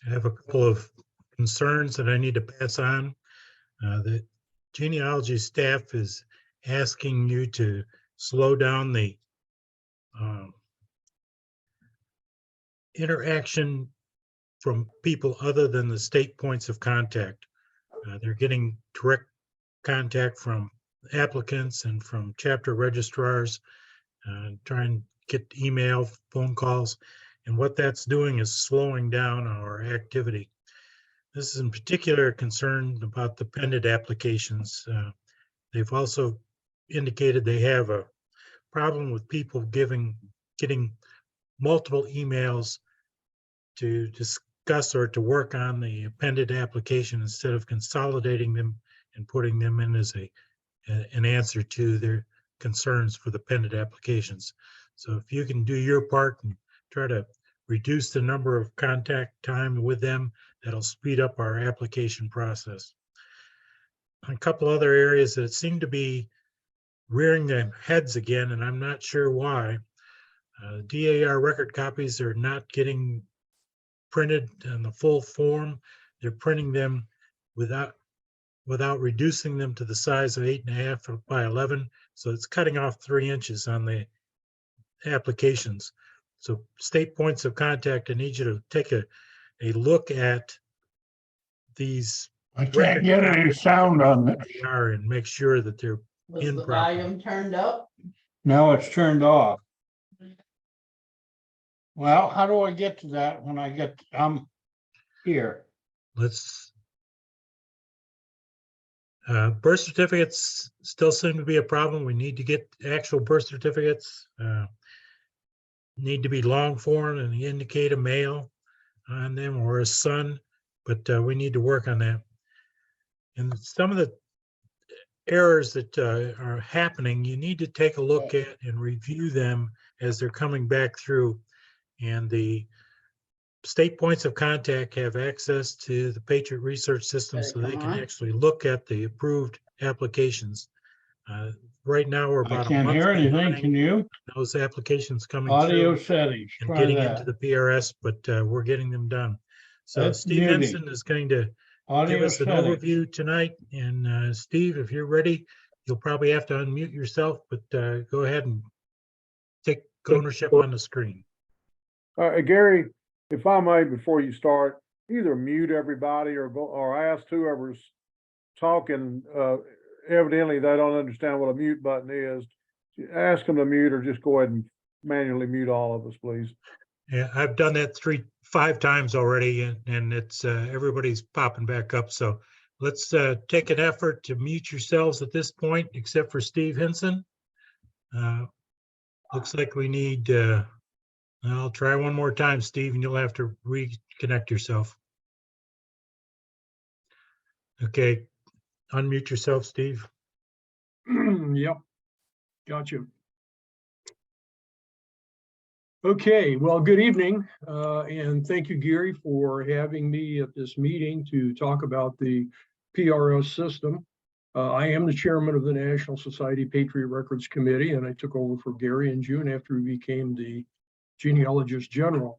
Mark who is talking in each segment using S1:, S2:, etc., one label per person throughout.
S1: I have a couple of concerns that I need to pass on. The genealogy staff is asking you to slow down the interaction from people other than the state points of contact. They're getting direct contact from applicants and from chapter registrars, trying to get email, phone calls, and what that's doing is slowing down our activity. This is in particular concerned about the pended applications. They've also indicated they have a problem with people getting multiple emails to discuss or to work on the appended application instead of consolidating them and putting them in as an answer to their concerns for the pended applications. So if you can do your part and try to reduce the number of contact time with them, that'll speed up our application process. A couple other areas that seem to be rearing their heads again, and I'm not sure why. DAR record copies are not getting printed in the full form. They're printing them without reducing them to the size of 8.5 by 11. So it's cutting off 3 inches on the applications. So state points of contact, I need you to take a look at these.
S2: I can't get any sound on this.
S1: And make sure that they're in
S3: the
S1: properly.
S3: volume turned up?
S2: No, it's turned off. Well, how do I get to that when I get, here?
S1: Birth certificates still seem to be a problem. We need to get actual birth certificates. Need to be long form and indicate a male on them or a son, but we need to work on that. And some of the errors that are happening, you need to take a look at and review them as they're coming back through. And the state points of contact have access to the Patriot research system, so they can actually look at the approved applications. Right now, we're
S2: I
S1: about
S2: can't hear anything, can you?
S1: those applications coming
S2: Audio
S1: through
S2: settings,
S1: and
S2: try
S1: getting into
S2: that.
S1: the PRS, but we're getting them done. So
S2: That's
S1: Steve
S2: muting.
S1: Hinson is going to give
S2: Audio
S1: us an
S2: settings.
S1: overview tonight. And Steve, if you're ready, you'll probably have to unmute yourself, but go ahead and take ownership on the screen.
S4: Gary, if I may, before you start, either mute everybody or ask whoever's talking, evidently they don't understand what a mute button is. Ask them to mute or just go ahead and manually mute all of us, please.
S1: Yeah, I've done that 5 times already, and it's everybody's popping back up. So let's take an effort to mute yourselves at this point, except for Steve Hinson. Looks like we need, I'll try one more time, Steve, and you'll have to reconnect yourself. Okay, unmute yourself, Steve.
S5: Yep, gotcha. Okay, well, good evening, and thank you, Gary, for having me at this meeting to talk about the PRS system. I am the chairman of the National Society Patriot Records Committee, and I took over for Gary in June after he became the Genealogist General.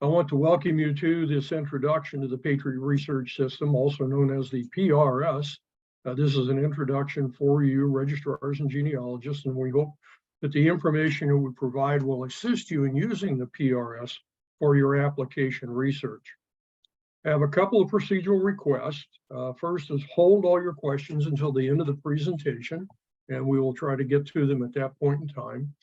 S5: I want to welcome you to this introduction to the Patriot Research System, also known as the PRS. This is an introduction for you, registrars and genealogists, and we hope that the information it would provide will assist you in using the PRS for your application research. I have a couple of procedural requests. First is hold all your questions until the end of the presentation, and we will try to get to them at that point in time.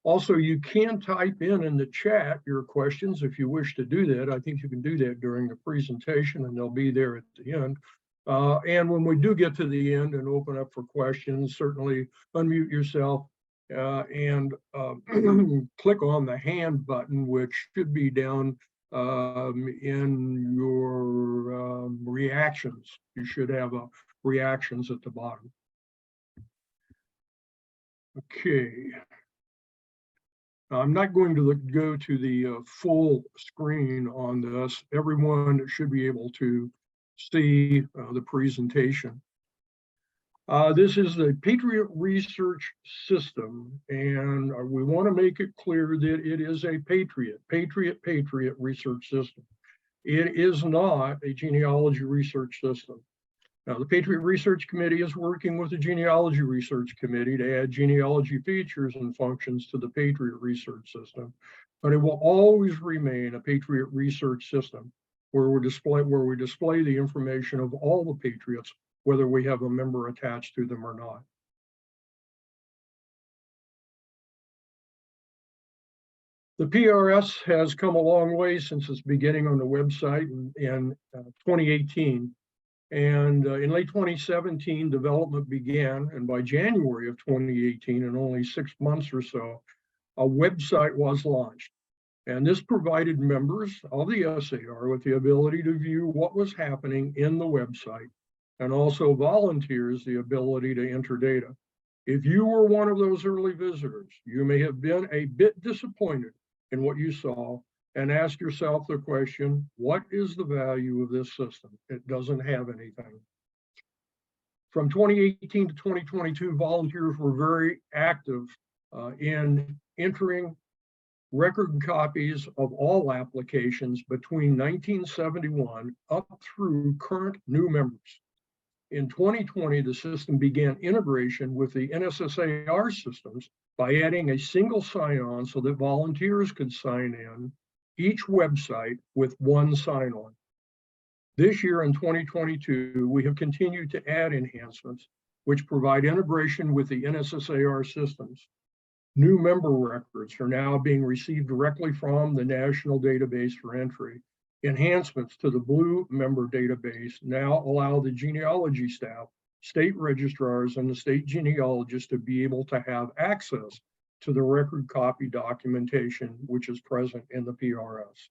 S5: Also, you can type in the chat your questions if you wish to do that. I think you can do that during the presentation, and they'll be there at the end. And when we do get to the end and open up for questions, certainly unmute yourself and click on the hand button, which should be down in your reactions. You should have reactions at the bottom. Okay. I'm not going to go to the full screen on this. Everyone should be able to see the presentation. This is the Patriot Research System, and we want to make it clear that it is a Patriot Research System. It is not a genealogy research system. Now, the Patriot Research Committee is working with the Genealogy Research Committee to add genealogy features and functions to the Patriot Research System, but it will always remain a Patriot Research System where we display the information of all the Patriots, whether we have a member attached to them or not. The PRS has come a long way since its beginning on the website in 2018. And in late 2017, development began. And by January of 2018, in only 6 months or so, a website was launched. And this provided members of the SAR with the ability to view what was happening in the website, and also volunteers the ability to enter data. If you were one of those early visitors, you may have been a bit disappointed in what you saw and ask yourself the question, what is the value of this system? It doesn't have anything. From 2018 to 2022, volunteers were very active in entering record copies of all applications between 1971 up through current new members. In 2020, the system began integration with the NSSAR systems by adding a single sign-on so that volunteers could sign in each website with one sign-on. This year in 2022, we have continued to add enhancements which provide integration with the NSSAR systems. New member records are now being received directly from the national database for entry. Enhancements to the Blue member database now allow the genealogy staff, state registrars, and the state genealogists to be able to have access to the record copy documentation, which is present in the PRS.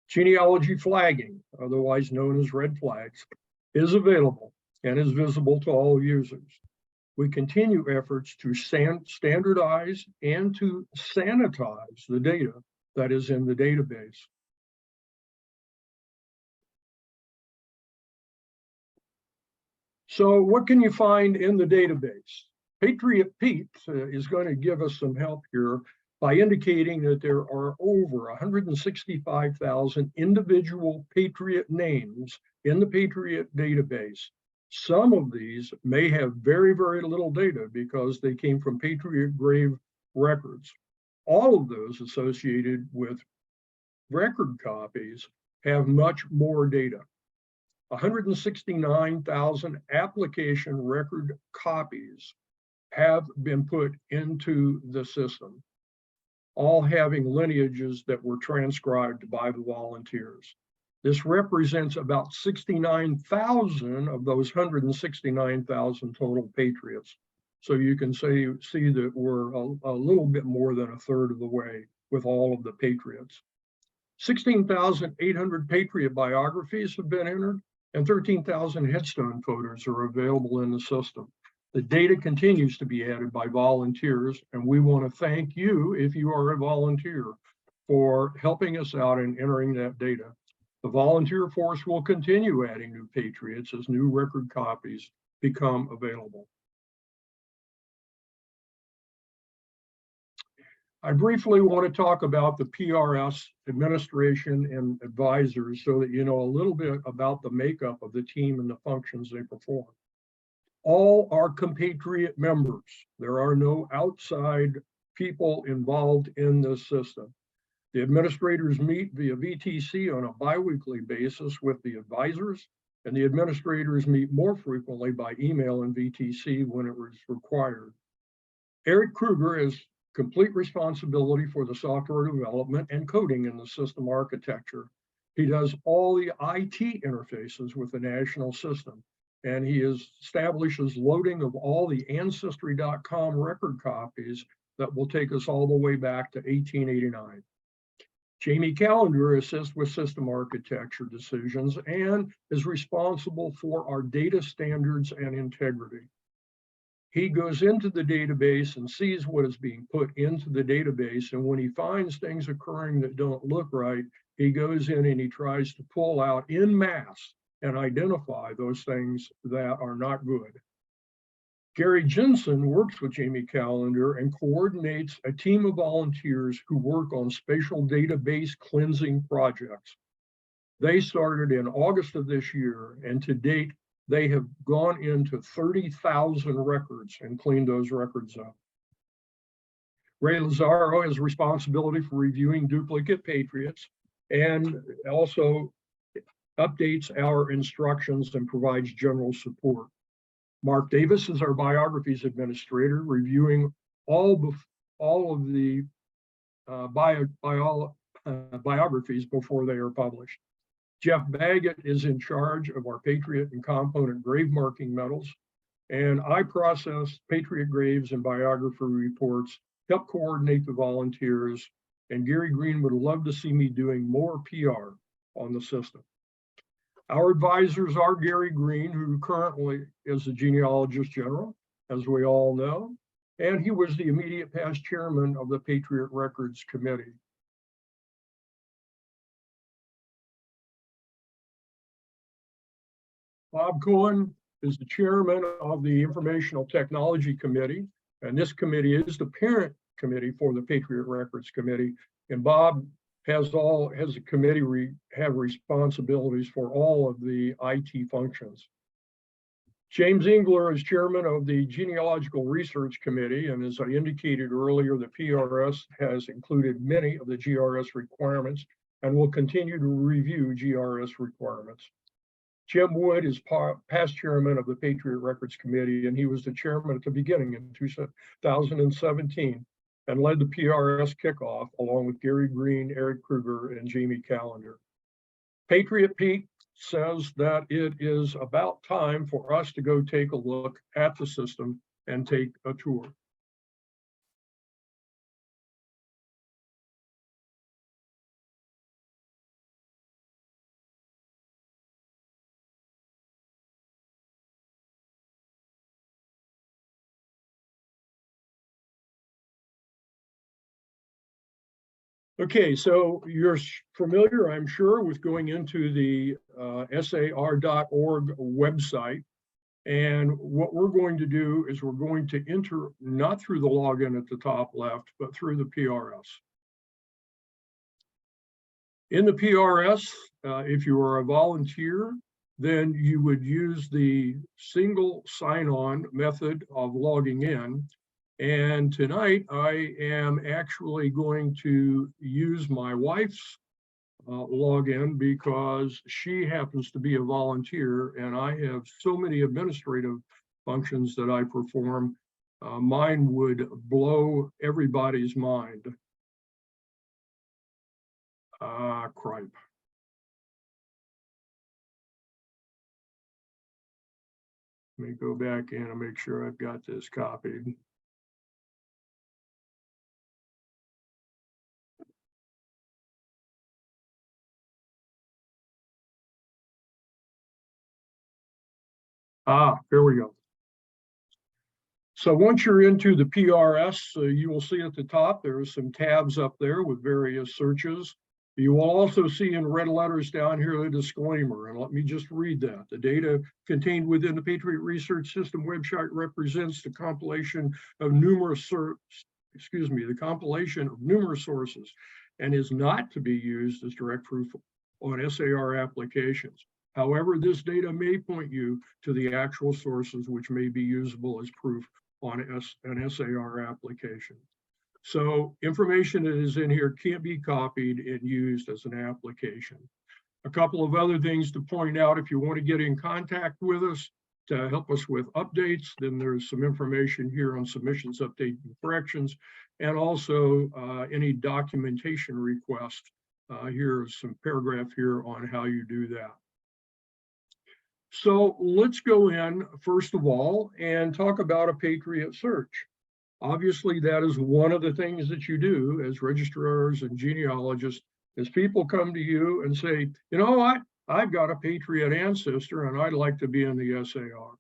S5: Genealogy flagging, otherwise known as red flags, is available and is visible to all users. We continue efforts to standardize and to sanitize the data that is in the database. So what can you find in the database? Patriot Pete is going to give us some help here by indicating that there are over 165,000 individual Patriot names in the Patriot database. Some of these may have very, very little data because they came from Patriot grave records. All of those associated with record copies have much more data. 169,000 application record copies have been put into the system, all having lineages that were transcribed by the volunteers. This represents about 69,000 of those 169,000 total Patriots. So you can see that we're a little bit more than a third of the way with all of the Patriots. 16,800 Patriot biographies have been entered, and 13,000 headstone photos are available in the system. The data continues to be added by volunteers, and we want to thank you, if you are a volunteer, for helping us out in entering that data. The volunteer force will continue adding new Patriots as new record copies become available. I briefly want to talk about the PRS administration and advisors so that you know a little bit about the makeup of the team and the functions they perform. All are compatriot members. There are no outside people involved in this system. The administrators meet via VTC on a biweekly basis with the advisors, and the administrators meet more frequently by email and VTC when it was required. Eric Kruger has complete responsibility for the software development and coding in the system architecture. He does all the IT interfaces with the national system, and he establishes loading of all the Ancestry.com record copies that will take us all the way back to 1889. Jamie Callender assists with system architecture decisions and is responsible for our data standards and integrity. He goes into the database and sees what is being put into the database, and when he finds things occurring that don't look right, he goes in and he tries to pull out en masse and identify those things that are not good. Gary Hinson works with Jamie Callender and coordinates a team of volunteers who work on spatial database cleansing projects. They started in August of this year, and to date, they have gone into 30,000 records and cleaned those records up. Ray Lazaro has responsibility for reviewing duplicate Patriots and also updates our instructions and provides general support. Mark Davis is our biographies administrator, reviewing all of the biographies before they are published. Jeff Baggett is in charge of our Patriot and component grave marking medals, and I process Patriot graves and biography reports, help coordinate the volunteers, and Gary Green would love to see me doing more PR on the system. Our advisors are Gary Green, who currently is the Genealogist General, as we all know, and he was the immediate past chairman of the Patriot Records Committee. Bob Cohen is the chairman of the Informational Technology Committee, and this committee is the parent committee for the Patriot Records Committee. And Bob has the committee have responsibilities for all of the IT functions. James Engler is chairman of the Genealogical Research Committee, and as I indicated earlier, the PRS has included many of the GRS requirements and will continue to review GRS requirements. Jim Wood is past chairman of the Patriot Records Committee, and he was the chairman at the beginning in 2017 and led the PRS kickoff along with Gary Green, Eric Kruger, and Jamie Callender. Patriot Pete says that it is about time for us to go take a look at the system and take a tour. Okay, so you're familiar, I'm sure, with going into the SAR.org website. And what we're going to do is we're going to enter not through the login at the top left, but through the PRS. In the PRS, if you are a volunteer, then you would use the single sign-on method of logging in. And tonight I am actually going to use my wife's login because she happens to be a volunteer and I have so many administrative functions that I perform. Mine would blow everybody's mind. Cripe. Let me go back in and make sure I've got this copied. Here we go. So once you're into the PRS, you will see at the top, there are some tabs up there with various searches. You will also see in red letters down here the disclaimer, and let me just read that. The data contained within the Patriot Research System website represents the compilation of numerous sources and is not to be used as direct proof on SAR applications. However, this data may point you to the actual sources which may be usable as proof on an SAR application. So information that is in here can't be copied and used as an application. A couple of other things to point out: if you want to get in contact with us to help us with updates, then there's some information here on submissions, updates, and corrections, and also any documentation request. Here's some paragraph here on how you do that. So let's go in, first of all, and talk about a Patriot search. Obviously, that is one of the things that you do as registrars and genealogists, is people come to you and say, you know what, I've got a Patriot ancestor and I'd like to be in the SAR.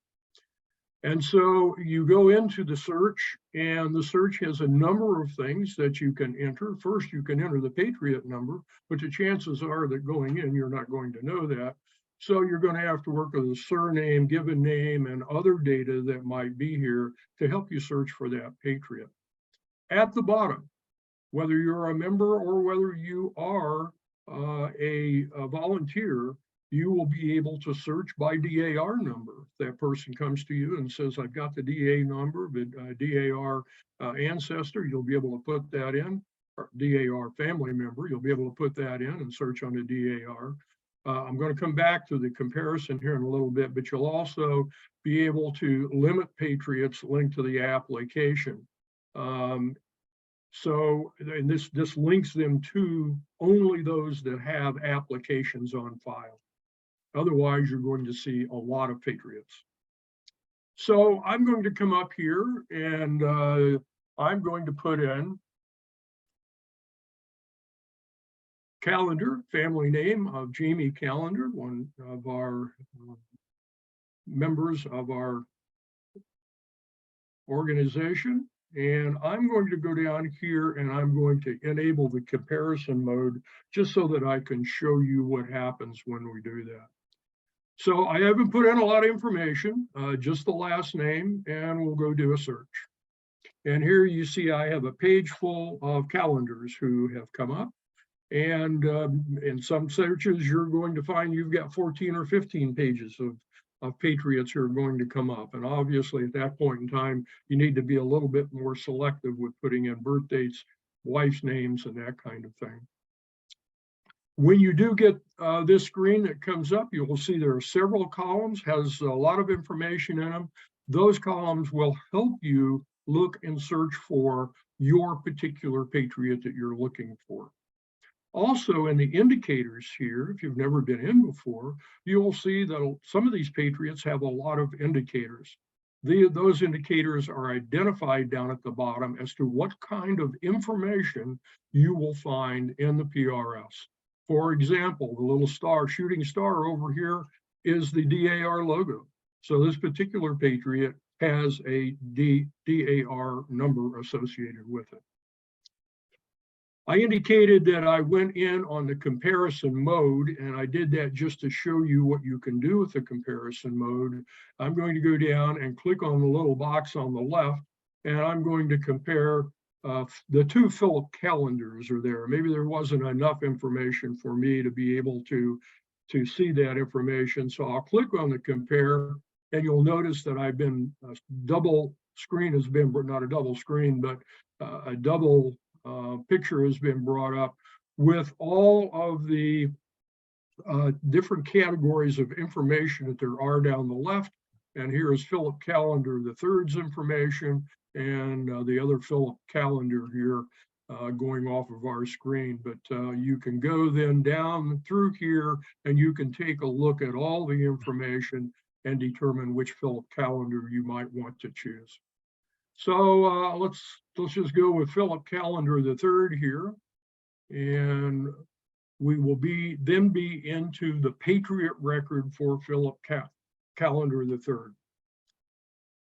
S5: And so you go into the search, and the search has a number of things that you can enter. First, you can enter the Patriot number, but the chances are that going in, you're not going to know that. So you're going to have to work with a surname, given name, and other data that might be here to help you search for that Patriot. At the bottom, whether you're a member or whether you are a volunteer, you will be able to search by DAR number. If that person comes to you and says, I've got the DA number, but DAR ancestor, you'll be able to put that in, or DAR family member, you'll be able to put that in and search on the DAR. I'm going to come back to the comparison here in a little bit, but you'll also be able to limit Patriots linked to the application. So, and this links them to only those that have applications on file. Otherwise, you're going to see a lot of Patriots. So I'm going to come up here and I'm going to put in Calendar, family name of Jamie Calendar, one of our members of our organization. And I'm going to go down here and I'm going to enable the comparison mode just so that I can show you what happens when we do that. So I haven't put in a lot of information, just the last name, and we'll go do a search. And here you see I have a page full of calendars who have come up. And in some searches, you're going to find you've got 14 or 15 pages of Patriots who are going to come up. And obviously at that point in time, you need to be a little bit more selective with putting in birth dates, wife's names, and that kind of thing. When you do get this screen that comes up, you will see there are several columns, has a lot of information in them. Those columns will help you look and search for your particular Patriot that you're looking for. Also in the indicators here, if you've never been in before, you'll see that some of these Patriots have a lot of indicators. Those indicators are identified down at the bottom as to what kind of information you will find in the PRS. For example, the little star, shooting star over here is the DAR logo. So this particular Patriot has a DAR number associated with it. I indicated that I went in on the comparison mode, and I did that just to show you what you can do with the comparison mode. I'm going to go down and click on the little box on the left, and I'm going to compare the two Philip calendars are there. Maybe there wasn't enough information for me to be able to see that information. So I'll click on the compare, and you'll notice that I've been double screen has been, not a double screen, but a double picture has been brought up with all of the different categories of information that there are down the left. And here is Philip Calendar III's information, and the other Philip Calendar here going off of our screen. But you can go then down through here and you can take a look at all the information and determine which Philip Calendar you might want to choose. So let's just go with Philip Calendar III here, and we will then be into the Patriot record for Philip Calendar III.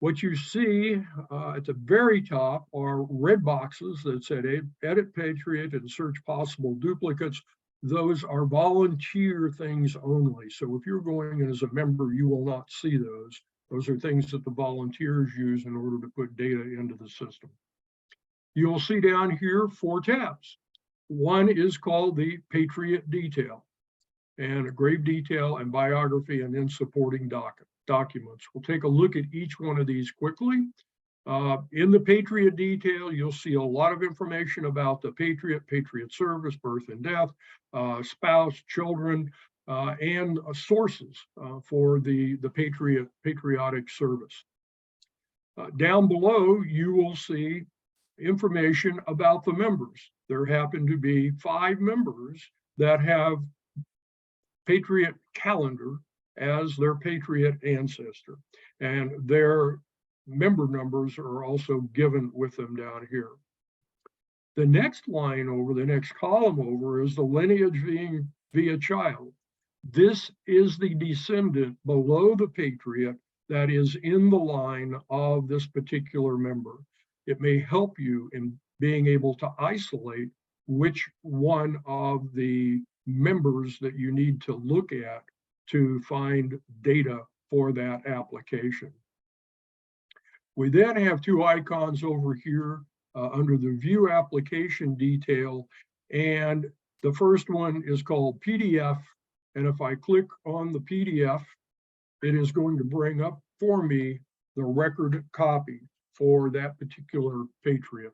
S5: What you see at the very top are red boxes that said Edit Patriot and search possible duplicates. Those are volunteer things only. So if you're going in as a member, you will not see those. Those are things that the volunteers use in order to put data into the system. You'll see down here 4 tabs. One is called the Patriot Detail, and a grave detail and biography, and then supporting documents. We'll take a look at each one of these quickly. In the Patriot Detail, you'll see a lot of information about the Patriot, Patriot service, birth and death, spouse, children, and sources for the patriotic service. Down below, you will see information about the members. There happen to be 5 members that have Patriot Calendar as their Patriot ancestor, and their member numbers are also given with them down here. The next line over, the next column over, is the lineage via child. This is the descendant below the Patriot that is in the line of this particular member. It may help you in being able to isolate which one of the members that you need to look at to find data for that application. We then have 2 icons over here under the View Application Detail, and The first one is called PDF. And if I click on the PDF, it is going to bring up for me the record copy for that particular Patriot,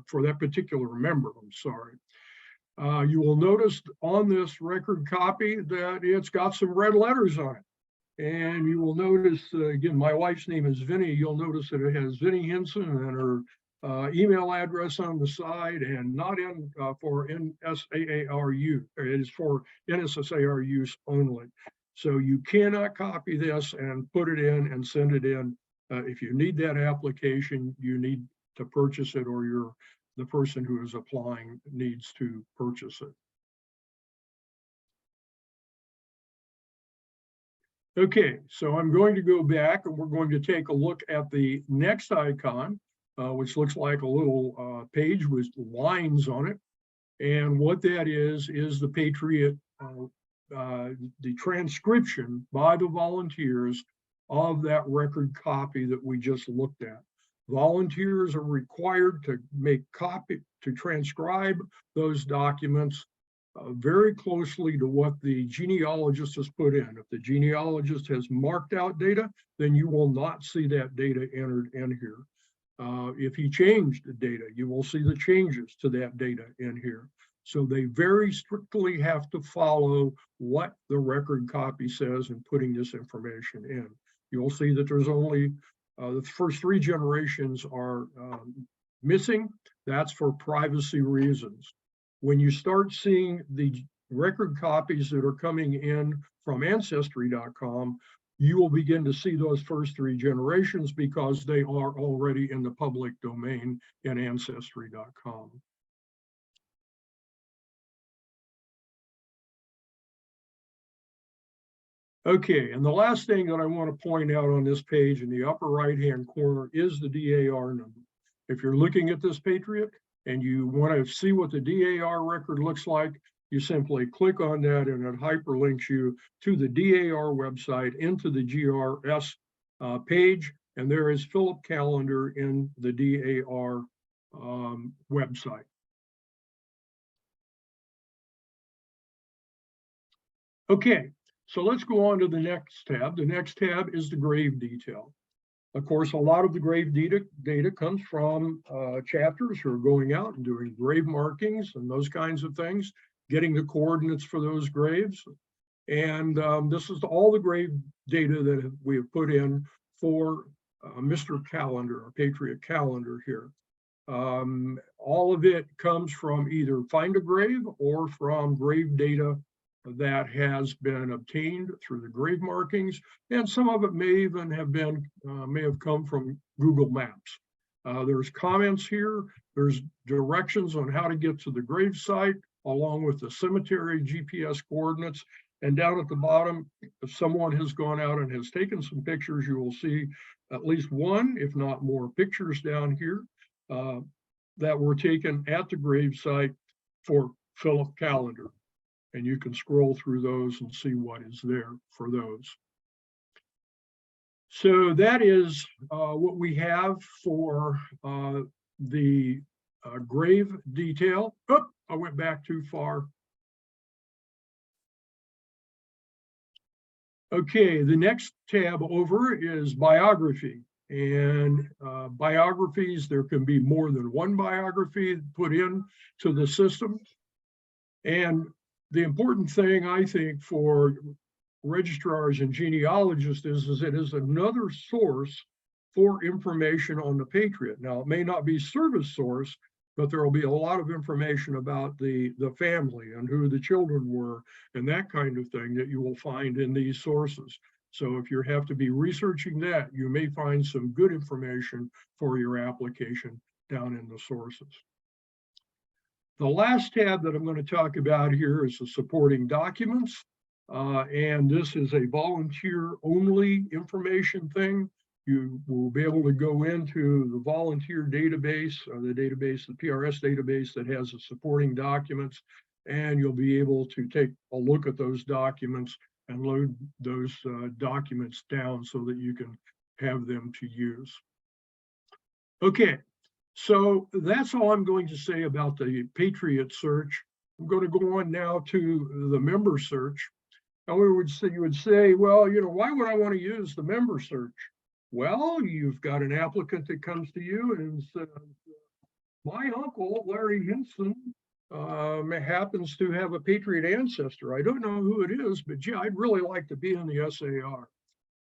S5: for that particular member, I'm sorry. You will notice on this record copy that it's got some red letters on it. And you will notice, again, my wife's name is Vinnie. You'll notice that it has Vinnie Hinson and her email address on the side, and not in for NSAARU. It is for NSSAR use only. So you cannot copy this and put it in and send it in. If you need that application, you need to purchase it, or the person who is applying needs to purchase it. Okay, so I'm going to go back and we're going to take a look at the next icon, which looks like a little page with lines on it. And what that is the Patriot, the transcription by the volunteers of that record copy that we just looked at. Volunteers are required to transcribe those documents very closely to what the genealogist has put in. If the genealogist has marked out data, then you will not see that data entered in here. If he changed the data, you will see the changes to that data in here. So they very strictly have to follow what the record copy says in putting this information in. You'll see that there's only the first 3 generations are missing. That's for privacy reasons. When you start seeing the record copies that are coming in from Ancestry.com, you will begin to see those first 3 generations because they are already in the public domain in Ancestry.com. Okay, and the last thing that I want to point out on this page in the upper right-hand corner is the DAR number. If you're looking at this Patriot and you want to see what the DAR record looks like, you simply click on that and it hyperlinks you to the DAR website into the GRS page, and there is Philip Calendar in the DAR website. Okay, so let's go on to the next tab. The next tab is the grave detail. Of course, a lot of the grave data comes from chapters who are going out and doing grave markings and those kinds of things, getting the coordinates for those graves. And this is all the grave data that we have put in for Mr. Calendar, our Patriot Calendar here. All of it comes from either Find a Grave or from grave data that has been obtained through the grave markings, and some of it may even have been may have come from Google Maps. There's comments here, there's directions on how to get to the grave site, along with the cemetery GPS coordinates. And down at the bottom, if someone has gone out and has taken some pictures, you will see at least one, if not more, pictures down here that were taken at the grave site for Philip Calendar. And you can scroll through those and see what is there for those. So that is what we have for the grave detail. Oh, I went back too far. Okay, the next tab over is biography. And biographies, there can be more than one biography put in to the system. And the important thing, I think, for registrars and genealogists is it is another source for information on the Patriot. Now, it may not be service source, but there will be a lot of information about the family and who the children were and that kind of thing that you will find in these sources. So if you have to be researching that, you may find some good information for your application down in the sources. The last tab that I'm going to talk about here is the supporting documents. And this is a volunteer only information thing. You will be able to go into the volunteer database, the PRS database that has the supporting documents, and you'll be able to take a look at those documents and load those documents down so that you can have them to use. Okay. So that's all I'm going to say about the Patriot search. I'm going to go on now to the member search. And you would say, well, why would I want to use the member search? Well, you've got an applicant that comes to you and says, my uncle, Larry Hinson, happens to have a Patriot ancestor. I don't know who it is, but gee, I'd really like to be in the SAR.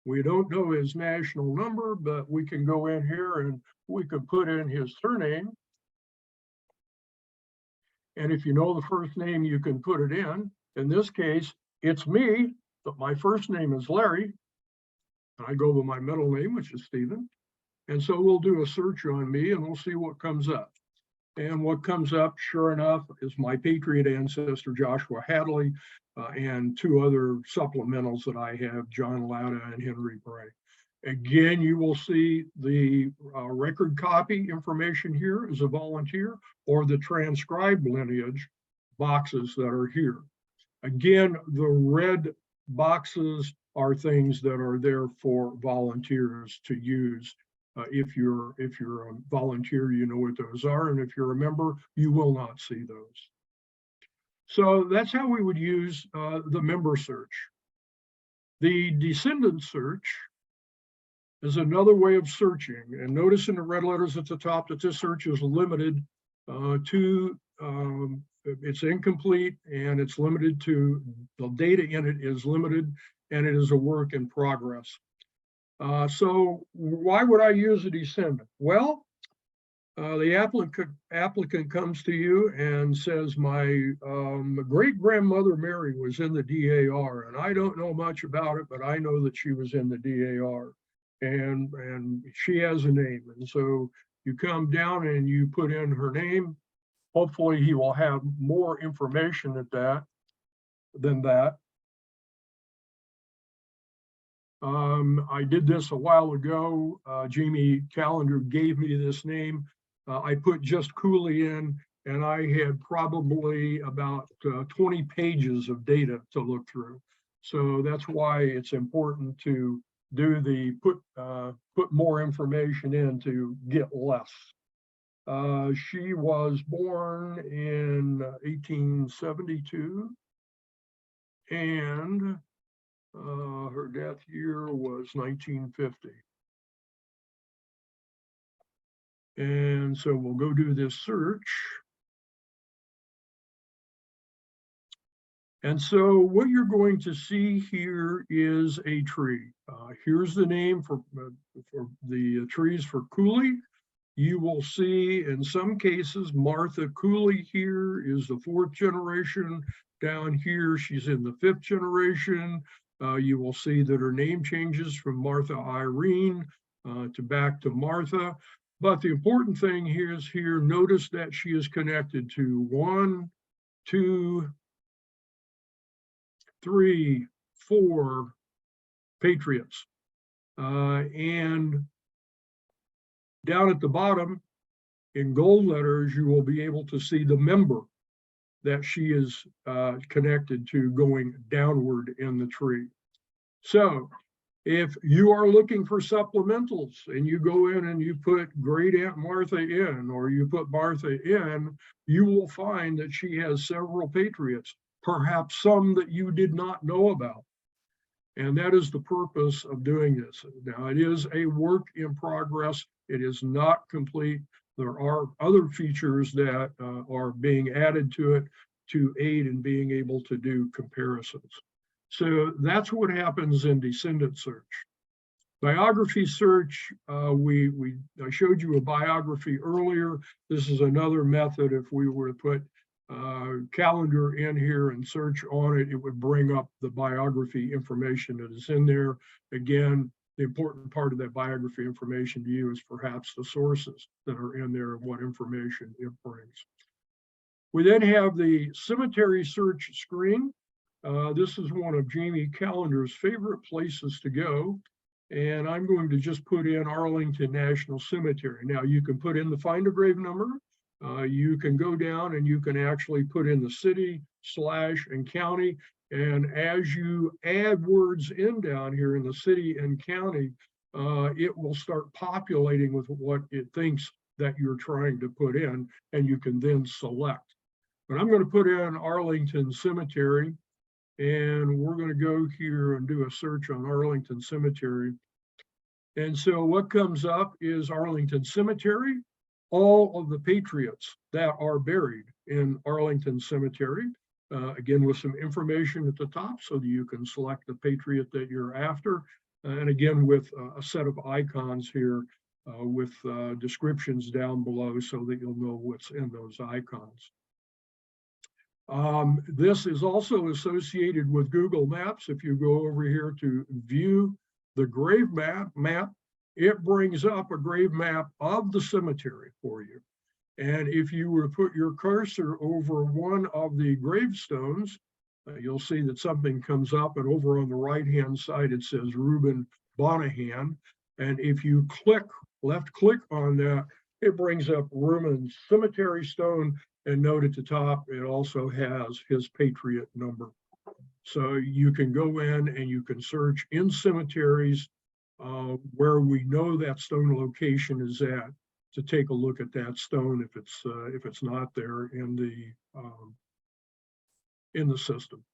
S5: We don't know his national number, but we can go in here and we can put in his surname. And if you know the first name, you can put it in. In this case, it's me, but my first name is Larry. I go with my middle name, which is Stephen. And so we'll do a search on me and we'll see what comes up. And what comes up, sure enough, is my Patriot ancestor, Joshua Hadley, and two other supplementals that I have, John Lauda and Henry Bray. Again, you will see the record copy information here as a volunteer, or the transcribed lineage boxes that are here. Again, the red boxes are things that are there for volunteers to use. If you're a volunteer, you know what those are, and if you're a member, you will not see those. So that's how we would use the member search. The descendant search is another way of searching, and notice in the red letters at the top that this search is limited to, it's incomplete and it's limited to, the data in it is limited and it is a work in progress. So why would I use a descendant? Well, the applicant comes to you and says, my great-grandmother Mary was in the DAR, and I don't know much about it, but I know that she was in the DAR, and she has a name. And so you come down and you put in her name. Hopefully he will have more information than that. I did this a while ago. Jamie Callender gave me this name. I put just Cooley in, and I had probably about 20 pages of data to look through. So that's why it's important to do the put more information in to get less. She was born in 1872, and her death year was 1950. And so we'll go do this search. And so what you're going to see here is a tree. Here's the name for the trees for Cooley. You will see in some cases, Martha Cooley here is the 4th generation. Down here, she's in the 5th generation. You will see that her name changes from Martha Irene to back to Martha. But the important thing here is notice that she is connected to 1, 2, 3, 4 Patriots. And down at the bottom in gold letters, you will be able to see the member that she is connected to going downward in the tree. So if you are looking for supplementals and you go in and you put Great Aunt Martha in, or you put Martha in, you will find that she has several Patriots, perhaps some that you did not know about. And that is the purpose of doing this. Now, it is a work in progress. It is not complete. There are other features that are being added to it to aid in being able to do comparisons. So that's what happens in descendant search. Biography search, I showed you a biography earlier. This is another method. If we were to put calendar in here and search on it, it would bring up the biography information that is in there. Again, the important part of that biography information to you is perhaps the sources that are in there and what information it brings. We then have the cemetery search screen. This is one of Jamie Callender's favorite places to go. And I'm going to just put in Arlington National Cemetery. Now you can put in the find a grave number. You can go down and you can actually put in the city, / and county. And as you add words in down here in the city and county, it will start populating with what it thinks that you're trying to put in, and you can then select. but I'm going to put in Arlington Cemetery, and we're going to go here and do a search on Arlington Cemetery. And so what comes up is Arlington Cemetery, all of the patriots that are buried in Arlington Cemetery, again, with some information at the top so that you can select the patriot that you're after. And again, with a set of icons here with descriptions down below so that you'll know what's in those icons. This is also associated with Google Maps. If you go over here to view the grave map, it brings up a grave map of the cemetery for you. And if you were to put your cursor over one of the gravestones, you'll see that something comes up, and over on the right-hand side, it says Reuben Bonahan. And if you left click on that, it brings up Reuben's cemetery stone, and note at the top, it also has his Patriot number. So you can go in and you can search in cemeteries where we know that stone location is at, to take a look at that stone if it's not there in the system.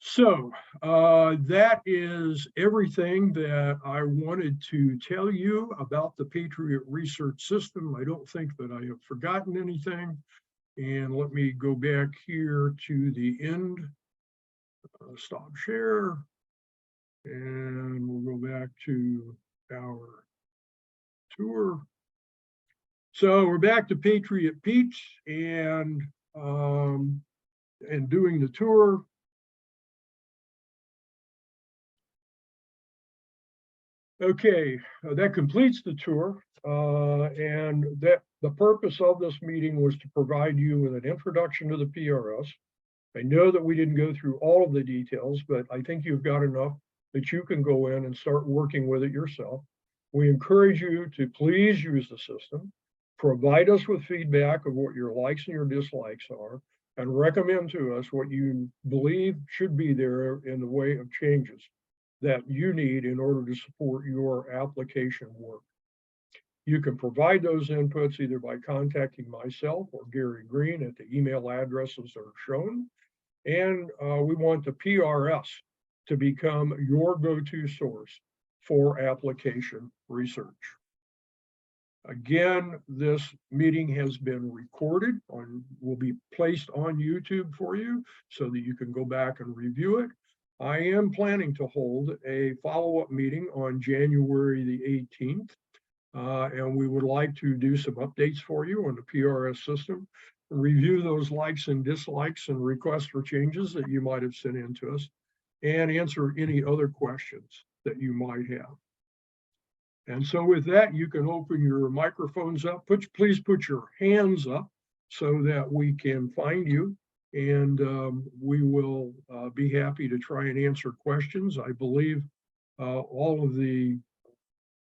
S5: So that is everything that I wanted to tell you about the Patriot Research System. I don't think that I have forgotten anything. And let me go back here to the end, stop share, and we'll go back to our tour. So we're back to Patriot Pete and doing the tour. Okay, that completes the tour, and that the purpose of this meeting was to provide you with an introduction to the PRS. I know that we didn't go through all of the details, but I think you've got enough that you can go in and start working with it yourself. We encourage you to please use the system, provide us with feedback of what your likes and your dislikes are, and recommend to us what you believe should be there in the way of changes that you need in order to support your application work. You can provide those inputs either by contacting myself or Gary Green at the email addresses that are shown. And we want the PRS to become your go-to source for application research. Again, this meeting has been recorded will be placed on YouTube for you so that you can go back and review it. I am planning to hold a follow-up meeting on January the 18th, and we would like to do some updates for you on the PRS system, review those likes and dislikes and requests for changes that you might have sent in to us, and answer any other questions that you might have. And so with that, you can open your microphones up. Please put your hands up so that we can find you. And we will be happy to try and answer questions. I believe all of the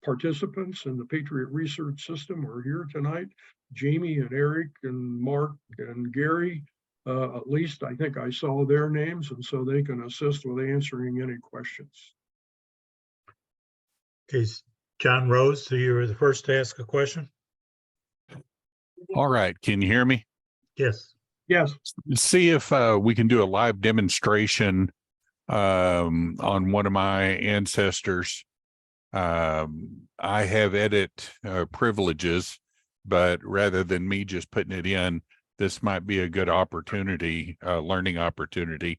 S5: participants in the Patriot Research System are here tonight. Jamie and Eric and Mark and Gary, at least I think I saw their names, and so they can assist with answering any questions.
S1: Okay, John Rose, so you were the first to ask a question?
S3: All right, can you hear me?
S1: Yes.
S5: Yes.
S3: See if we can do a live demonstration on one of my ancestors. I have edit privileges, but rather than me just putting it in, this might be a good opportunity, learning opportunity.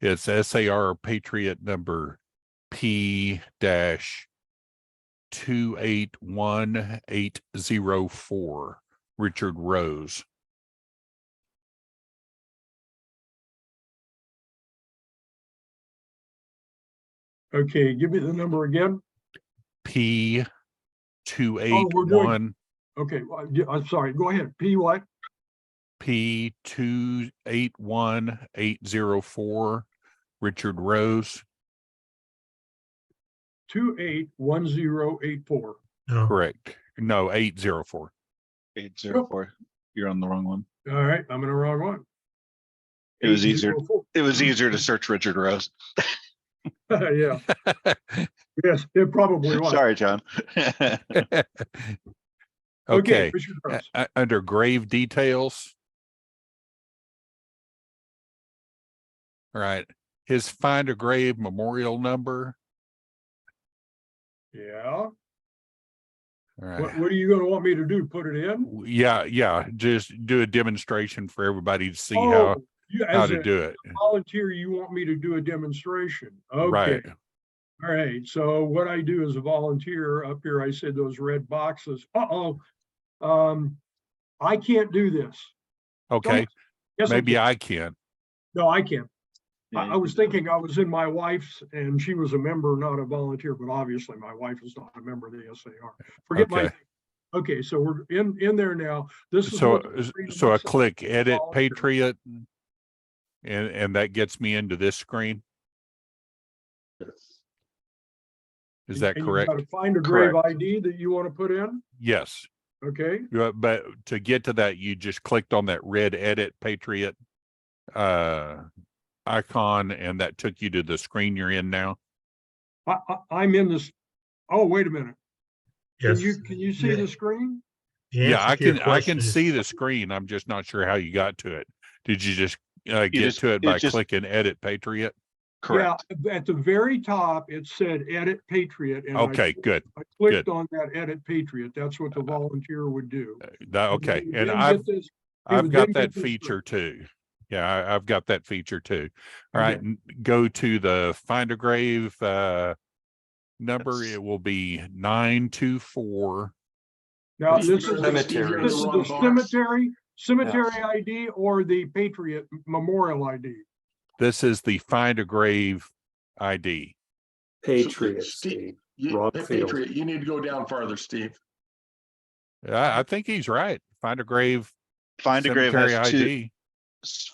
S3: It's SAR Patriot number P-281804, Richard Rose.
S5: Okay, give me the number again.
S3: P281.
S5: Okay, I'm sorry. Go ahead. P what?
S3: P281804, Richard Rose.
S5: 281084.
S1: No.
S3: Correct. No, 804.
S6: 804. You're on the wrong one.
S5: All right, I'm in the wrong one.
S6: It was easier.
S5: 804.
S6: It was easier to search Richard Rose.
S5: Yeah. Yes, it probably was.
S6: Sorry, John.
S3: Okay.
S5: Richard Rose.
S3: Under grave details, All right. His find a grave memorial number.
S5: Yeah.
S3: All right.
S5: What are you gonna want me to do? Put it in?
S3: Yeah. Just do a demonstration for everybody to see how
S5: You,
S3: how
S5: as
S3: to
S5: a
S3: do it.
S5: volunteer, you want me to do a demonstration? Okay.
S3: Right.
S5: All right. So what I do as a volunteer up here, I said those red boxes. I can't do this.
S3: Okay.
S5: Yes,
S3: Maybe
S5: I can.
S3: I can.
S5: No, I can't.
S6: Yeah,
S5: I was thinking I was in my wife's and she was a member, not a volunteer, but obviously my wife is not a member of the SAR. Forget my,
S3: Okay.
S5: okay, so we're in there now. This is
S3: So
S5: what the screen
S3: so I
S5: looks like.
S3: click edit
S5: Volunteer.
S3: Patriot and that gets me into this screen. Is that
S5: And
S3: correct?
S5: you've got to find a grave
S6: Correct.
S5: ID that you want to put in.
S3: Yes.
S5: Okay.
S3: But to get to that, you just clicked on that red edit Patriot icon and that took you to the screen you're in now.
S5: I'm in this. Oh, wait a minute.
S1: Yes.
S5: Can you see the screen?
S1: The
S3: Yeah,
S1: answer
S3: I
S1: to your
S3: can
S1: question is-
S3: see the screen. I'm just not sure how you got to it. Did you just get
S6: just-
S3: to it by
S6: just-
S3: clicking edit Patriot?
S6: correct.
S5: Yeah, at the very top, it said edit Patriot. And
S3: Okay, good.
S5: I clicked on that edit Patriot. That's what the volunteer would do.
S3: Okay.
S5: He would
S3: And
S5: then
S3: I've
S5: get this-
S3: I've
S5: would
S3: got
S5: then
S3: that
S5: get this
S3: feature too. Yeah, I've got that feature too. All right,
S5: Okay.
S3: go to the find a grave number.
S6: Yes.
S3: It will be 924.
S5: Now,
S7: It's
S5: this
S7: the
S5: is
S7: cemetery.
S5: this is the cemetery ID or the Patriot Memorial ID.
S3: This is the find a grave ID.
S7: Patriot,
S8: Steve,
S7: Steve. Wrong
S8: hey,
S7: field.
S8: Patriot, you need to go down farther, Steve.
S3: I think he's right. Find a grave
S6: Find a grave
S3: cemetery
S6: has two,
S3: ID.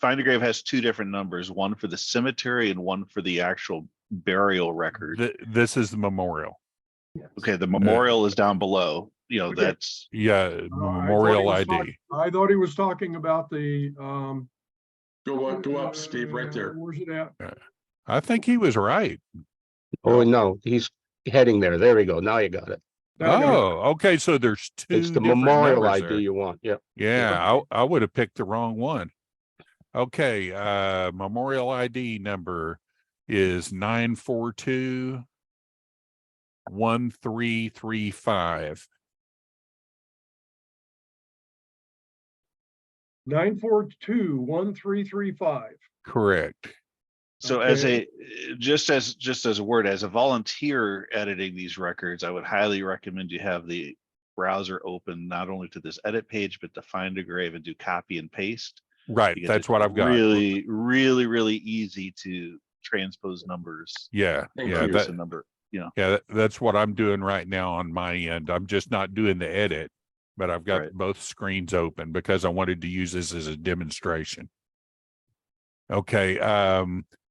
S6: Find a grave has two different numbers, one for the cemetery and one for the actual burial record.
S3: This is the memorial.
S6: Okay, the memorial is down below, you know,
S5: Okay.
S6: that's,
S3: Yeah,
S5: I
S3: memorial
S5: thought he was
S3: ID.
S5: I thought he was talking about the
S8: Go up, Steve, right there.
S5: Where's it at?
S3: I think he was right.
S7: Oh, no, he's heading there. There we go. Now you got it.
S3: Oh, okay. So there's two.
S7: It's the
S3: different
S7: memorial
S3: numbers
S7: ID
S3: there.
S7: you want. Yep.
S3: Yeah, I would have picked the wrong one. Okay, memorial ID number is 942-1335.
S5: 942-1335.
S3: Correct.
S6: so as a, just as a word, as a volunteer editing these records, I would highly recommend you have the browser open, not only to this edit page, but to find a grave and do copy and paste.
S3: Right.
S6: Because
S3: That's
S6: it's
S3: what I've got.
S6: really easy to transpose numbers.
S3: Yeah.
S8: Thank
S3: Yeah.
S8: you.
S6: Here's the number, you know.
S3: Yeah, that's what I'm doing right now on my end. I'm just not doing the edit, but I've got
S6: Right.
S3: both screens open because I wanted to use this as a demonstration. Okay.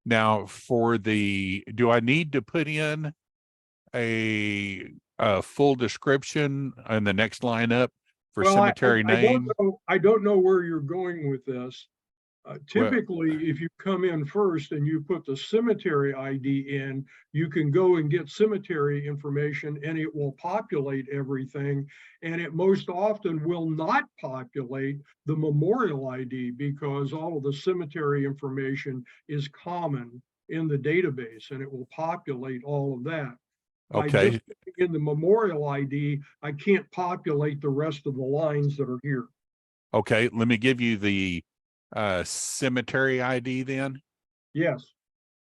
S3: Now for do I need to put in a full description in the next line up for
S5: Well,
S3: cemetery name?
S5: I don't know where you're going with this. Typically, if you come in first and you put the cemetery ID in, you can go and get cemetery information and it will populate everything. And it most often will not populate the memorial ID because all of the cemetery information is common in the database and it will populate all of that. By
S3: Okay.
S5: just putting in the memorial ID, I can't populate the rest of the lines that are here.
S3: Okay. Let me give you the cemetery ID then.
S5: Yes.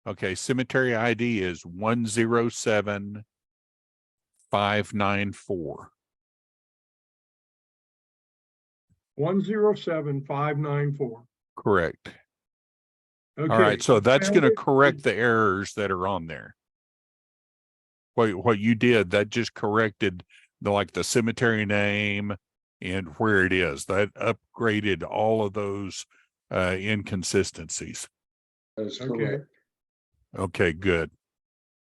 S3: Okay. Cemetery ID is 107594.
S5: 107594.
S3: Correct.
S5: Okay.
S3: All right. So that's going to
S5: Found it.
S3: correct the errors that are on there. What you did, that just corrected the cemetery name and where it is. That upgraded all of those inconsistencies.
S8: That is
S5: Okay.
S8: correct.
S3: Okay, good.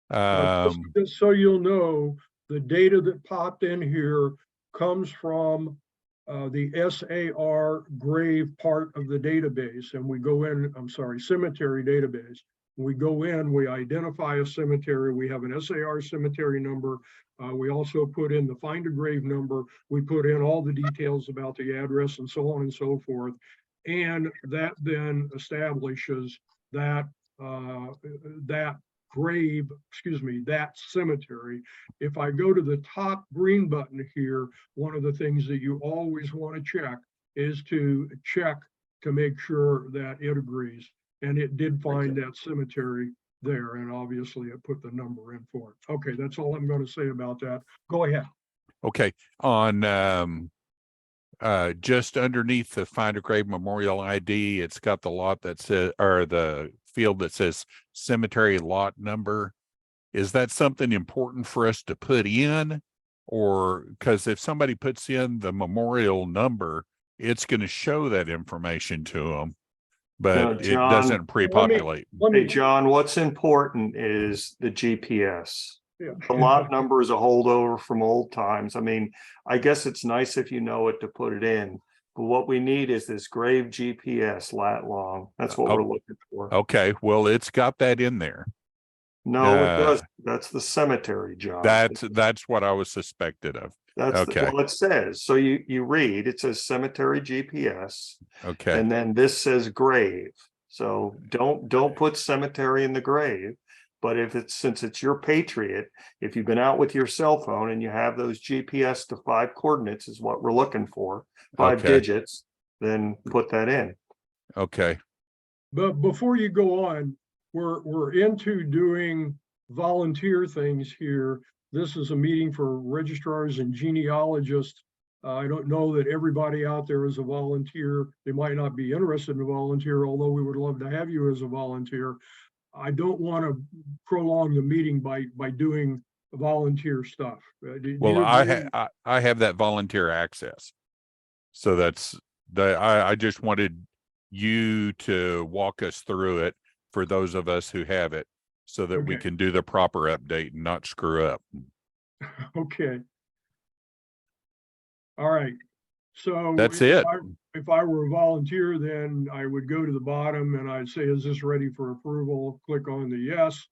S5: Just so you'll know, the data that popped in here comes from the SAR grave part of the database. And we go in, cemetery database. We go in, we identify a cemetery. We have an SAR cemetery number. We also put in the find a grave number. We put in all the details about the address and so on and so forth. And that then establishes that that grave, excuse me, that cemetery. If I go to the top green button here, one of the things that you always want to check is to check to make sure that it agrees. And it did find that cemetery there, and obviously it put the number in for it. Okay, that's all I'm going to say about that. Go ahead.
S3: Okay, on just underneath the Find a Grave Memorial ID, it's got the lot that says, or the field that says cemetery lot number. Is that something important for us to put in? Or because if somebody puts in the memorial number, it's going to show that information to them, but it
S9: John,
S3: doesn't pre-populate.
S9: Hey, John, what's important is the GPS.
S5: Yeah.
S9: The lot number is a holdover from old times. I mean, I guess it's nice if you know it to put it in, but what we need is this grave GPS lat long. That's what we're looking for.
S3: Okay, well, it's got that in there.
S9: No, it doesn't. That's the cemetery, John.
S3: That's what I was suspected of.
S9: That's
S3: okay.
S9: Well, it says. So you read, it says cemetery GPS.
S3: Okay.
S9: And then this says grave. So don't put cemetery in the grave. But since it's your Patriot, if you've been out with your cell phone and you have those GPS to 5 coordinates is what we're looking for, 5 digits, then put that in.
S3: Okay.
S5: But before you go on, we're into doing volunteer things here. This is a meeting for registrars and genealogists. I don't know that everybody out there is a volunteer. They might not be interested in a volunteer, although we would love to have you as a volunteer. I don't want to prolong the meeting by doing volunteer stuff.
S3: Well, I have that volunteer access. So I just wanted you to walk us through it for those of us who have it so that we can do the proper update and not screw up.
S5: Okay. All right. So
S3: that's it.
S5: If I were a volunteer, then I would go to the bottom and I'd say, is this ready for approval? Click on the yes,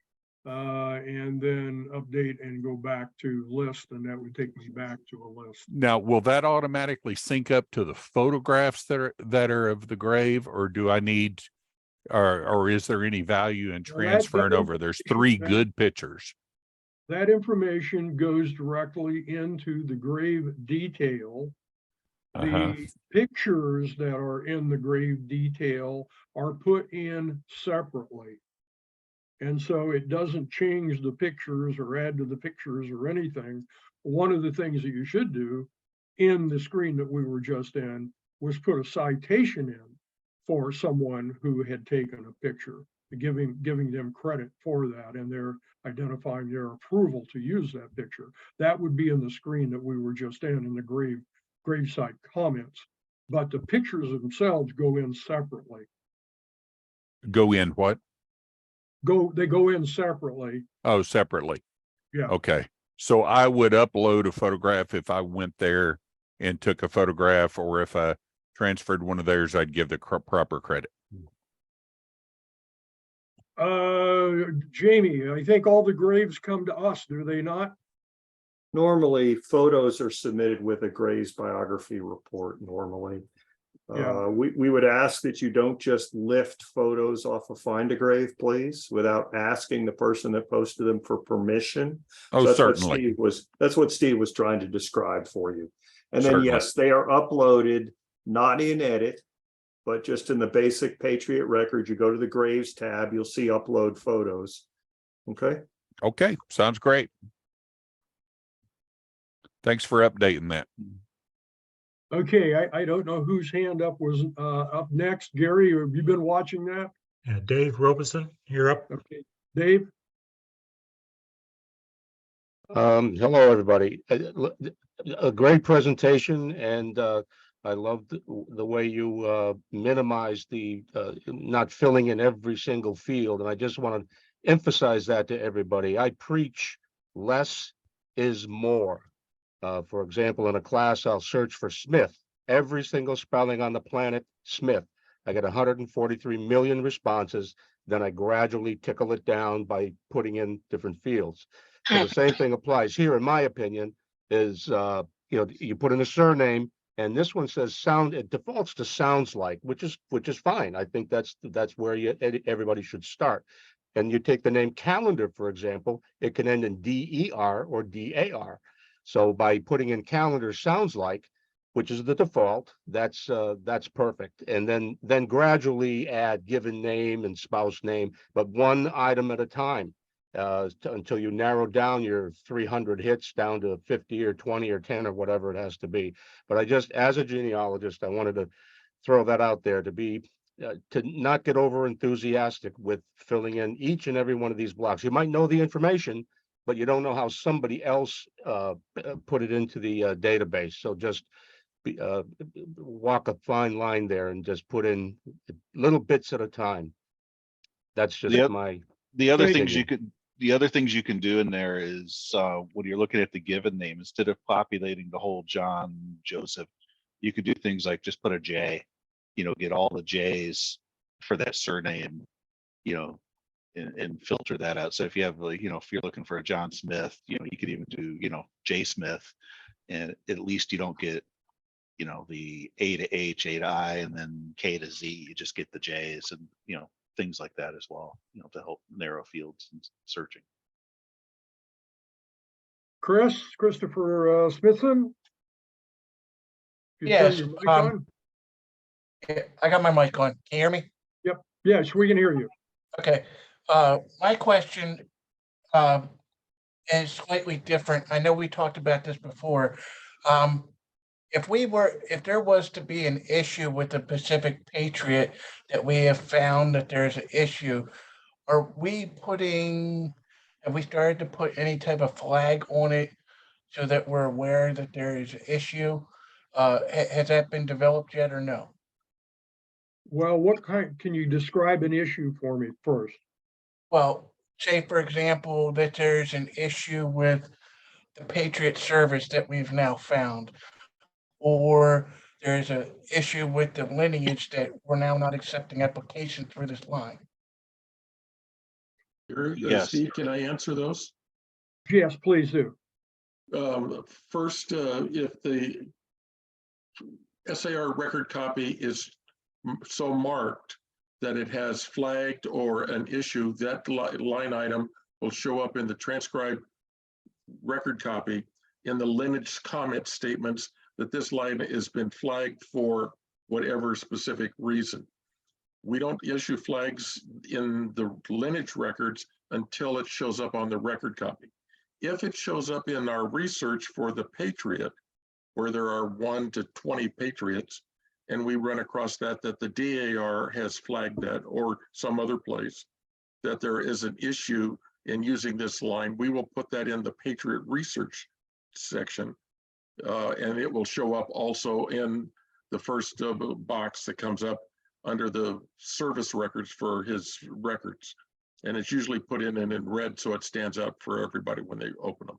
S5: and then update and go back to list, and that would take me back to a list.
S3: Now, will that automatically sync up to the photographs that are of the grave, or do I need, or is there any value in transferring over? There's 3 good pictures.
S5: That information goes directly into the grave detail. The pictures that are in the grave detail are put in separately. And so it doesn't change the pictures or add to the pictures or anything. One of the things that you should do in the screen that we were just in was put a citation in for someone who had taken a picture, giving them credit for that, and they're identifying their approval to use that picture. That would be in the screen that we were just in the gravesite comments, but the pictures themselves go in separately.
S3: Go in what?
S5: They go in separately.
S3: Oh, separately.
S5: Yeah.
S3: Okay. So I would upload a photograph if I went there and took a photograph, or if I transferred one of theirs, I'd give the proper credit.
S5: Jamie, I think all the graves come to us, do they not?
S9: Normally, photos are submitted with a graves biography report normally.
S5: Yeah.
S9: We would ask that you don't just lift photos off of Find a Grave, please, without asking the person that posted them for permission.
S3: Oh,
S9: So
S3: certainly.
S9: That's what Steve was trying to describe for you. And then,
S3: Certainly.
S9: yes, they are uploaded, not in edit, but just in the basic Patriot record. You go to the Graves tab, you'll see upload photos. Okay.
S3: Okay. Sounds great. Thanks for updating that.
S5: Okay, I don't know whose hand up was up next. Gary, have you been watching that?
S1: Dave Robeson, you're up.
S5: Okay, Dave?
S7: Hello, everybody. A great presentation, and I loved the way you minimized the not filling in every single field. And I just want to emphasize that to everybody. I preach less is more. For example, in a class, I'll search for Smith, every single spelling on the planet, Smith. I get 143 million responses. Then I gradually tickle it down by putting in different fields. So the same thing applies here, in my opinion, is, you put in a surname And this one says sound, it defaults to sounds like, which is fine. I think that's where everybody should start. And you take the name calendar, for example, it can end in DER or DAR. So by putting in calendar sounds like, which is the default, that's perfect. And then gradually add given name and spouse name, but one item at a time, until you narrow down your 300 hits down to 50 or 20 or 10 or whatever it has to be. But I just, as a genealogist, I wanted to throw that out there to not get over enthusiastic with filling in each and every one of these blocks. You might know the information, but you don't know how somebody else put it into the database. So just walk a fine line there and just put in little bits at a time. That's just
S6: Yep.
S7: my
S6: The other
S5: Thank
S6: things
S7: you.
S6: you could, the other things you can do in there is when you're looking at the given name, instead of populating the whole John, Joseph, you could do things like just put a J, get all the J's for that surname, and filter that out. So if you have, if you're looking for a John Smith, you could even do, J Smith, and at least you don't get, the A to H, A to I, and then K to Z. You just get the J's and, things like that as well, to help narrow fields and searching.
S5: Christopher Smithson? You turn
S10: Yes,
S5: your mic on?
S10: I got my mic on. Can you hear me?
S5: Yes, we can hear you.
S10: Okay. My question is slightly different. I know we talked about this before. If there was to be an issue with the Pacific Patriot that we have found that there's an issue, have we started to put any type of flag on it so that we're aware that there is an issue? Has that been developed yet or no?
S5: Well, can you describe an issue for me first?
S10: Well, say for example, that there's an issue with the Patriot service that we've now found, or there's an issue with the lineage that we're now not accepting applications for this line.
S6: Yes.
S8: Steve, can I answer those?
S5: Yes, please do.
S8: First, if the SAR record copy is so marked that it has flagged or an issue, that line item will show up in the transcribed record copy in the lineage comment statements that this line has been flagged for whatever specific reason. We don't issue flags in the lineage records until it shows up on the record copy. If it shows up in our research for the Patriot, where there are 1 to 20 Patriots, and we run across that the DAR has flagged that, or some other place, that there is an issue in using this line, we will put that in the Patriot research section, and it will show up also in the first box that comes up under the service records for his records. And it's usually put in red so it stands out for everybody when they open them.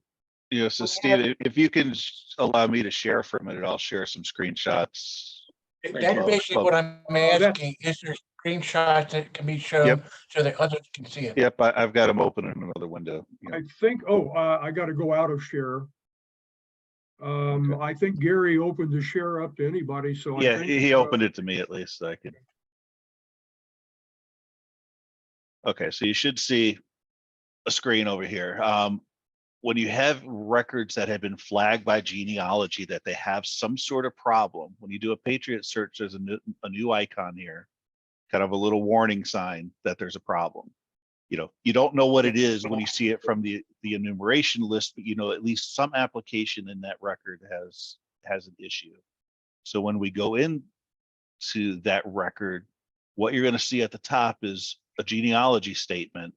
S6: Yeah, so Steve, if you can allow me to share for a minute, I'll share some screenshots.
S10: That's basically what I'm asking. Is there screenshots that can be shown so that others can see it?
S6: Yep, I've got them open in another window.
S5: I think, I got to go out of share. I think Gary opened the share up to anybody, so I
S6: Yeah,
S5: think
S6: he opened it to me at least, so I could. Okay, so you should see a screen over here. When you have records that have been flagged by genealogy that they have some sort of problem, when you do a Patriot search, there's a new icon here, kind of a little warning sign that there's a problem. You don't know what it is when you see it from the enumeration list, but at least some application in that record has an issue. So when we go into that record, what you're going to see at the top is a genealogy statement.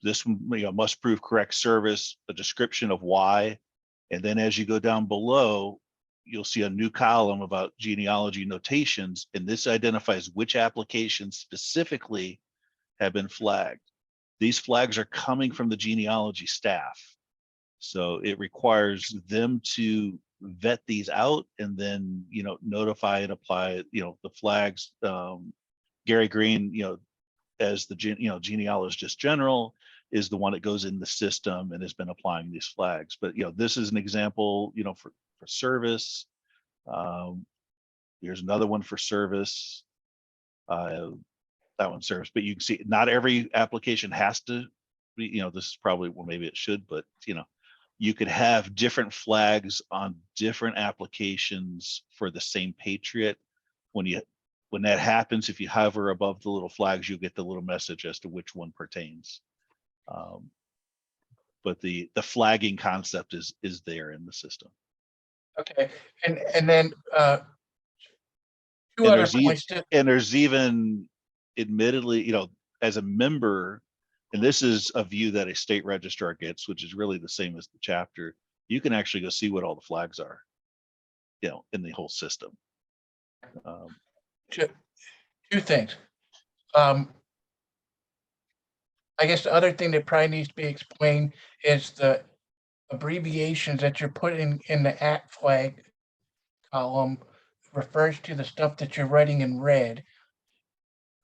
S6: This must prove correct service, a description of why, and then as you go down below, you'll see a new column about genealogy notations, and this identifies which applications specifically have been flagged. These flags are coming from the genealogy staff, so it requires them to vet these out and then notify and apply the flags. Gary Green, as the genealogist general, is the one that goes in the system and has been applying these flags. But this is an example, for service. Here's another one for service. That one serves, but you can see not every application has to be, this is probably, well, maybe it should, but you could have different flags on different applications for the same Patriot. When that happens, if you hover above the little flags, you'll get the little message as to which one pertains. But the flagging concept is there in the system.
S10: Okay, and then two
S6: And
S10: other
S6: there's
S10: points to,
S6: and there's even, admittedly, as a member, and this is a view that a state registrar gets, which is really the same as the chapter, you can actually go see what all the flags are, in the whole system.
S10: two things. I guess the other thing that probably needs to be explained is the abbreviations that you're putting in the at flag column refers to the stuff that you're writing in red.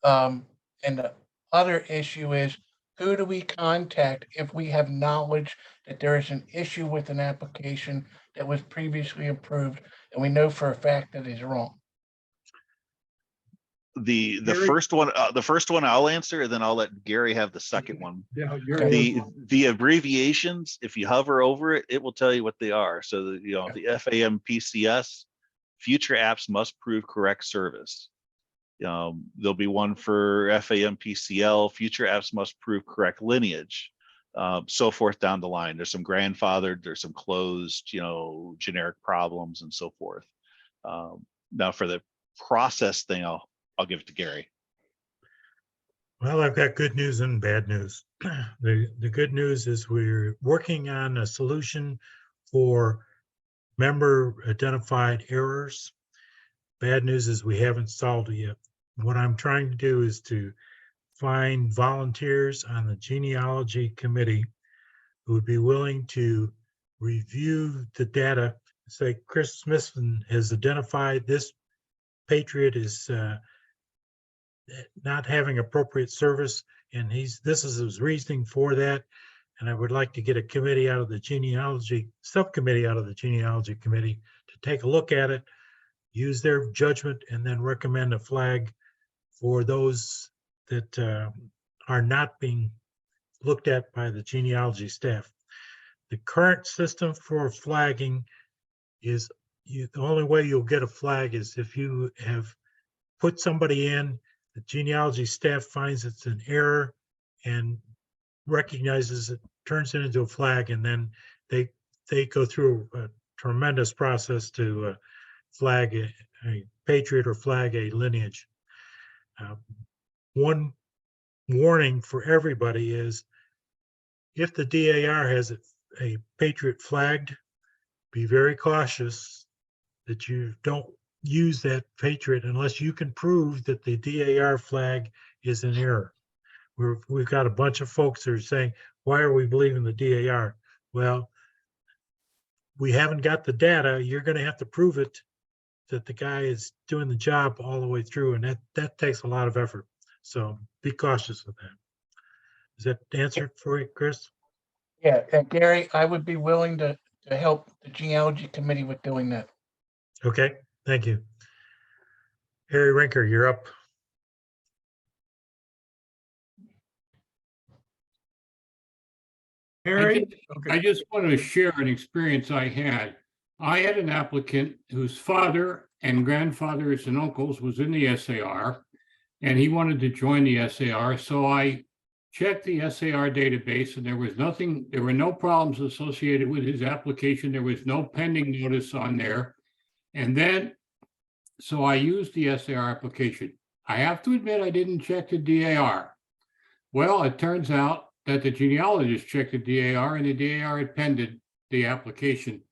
S10: And the other issue is, who do we contact if we have knowledge that there is an issue with an application that was previously approved and we know for a fact that is wrong?
S6: The
S5: Gary?
S6: first one, I'll answer, and then I'll let Gary have the second one.
S5: Yeah, you're.
S6: The abbreviations, if you hover over it, it will tell you what they are. So the FAM PCS, future apps must prove correct service. There'll be one for FAM PCL, future apps must prove correct lineage, so forth down the line. There's some grandfathered, there's some closed, generic problems and so forth. Now for the process thing, I'll give it to Gary.
S1: Well, I've got good news and bad news. The good news is we're working on a solution for member identified errors. Bad news is we haven't solved it yet. What I'm trying to do is to find volunteers on the genealogy committee who would be willing to review the data. Say Chris Smithson has identified this Patriot is not having appropriate service, and this is his reasoning for that. And I would like to get a committee out of the genealogy, subcommittee out of the genealogy committee to take a look at it, use their judgment, and then recommend a flag for those that are not being looked at by the genealogy staff. The current system for flagging is the only way you'll get a flag is if you have put somebody in, the genealogy staff finds it's an error and recognizes it, turns it into a flag, and then they go through a tremendous process to flag a Patriot or flag a lineage. One warning for everybody is if the DAR has a Patriot flagged, be very cautious that you don't use that Patriot unless you can prove that the DAR flag is an error. We've got a bunch of folks that are saying, why are we believing the DAR? Well, we haven't got the data. You're going to have to prove it that the guy is doing the job all the way through, and that takes a lot of effort. So be cautious with that. Is that the answer for you, Chris?
S10: Yeah, and Gary, I would be willing to help the genealogy committee with doing that.
S1: Okay, thank you. Harry Rinker, you're up.
S5: Harry?
S11: I just want to share an experience I had. I had an applicant whose father and grandfathers and uncles was in the SAR, and he wanted to join the SAR. So I checked the SAR database, and there were no problems associated with his application. There was no pending notice on there. And then, so I used the SAR application. I have to admit, I didn't check the DAR. Well, it turns out that the genealogist checked the DAR, and the DAR had pended the applicant.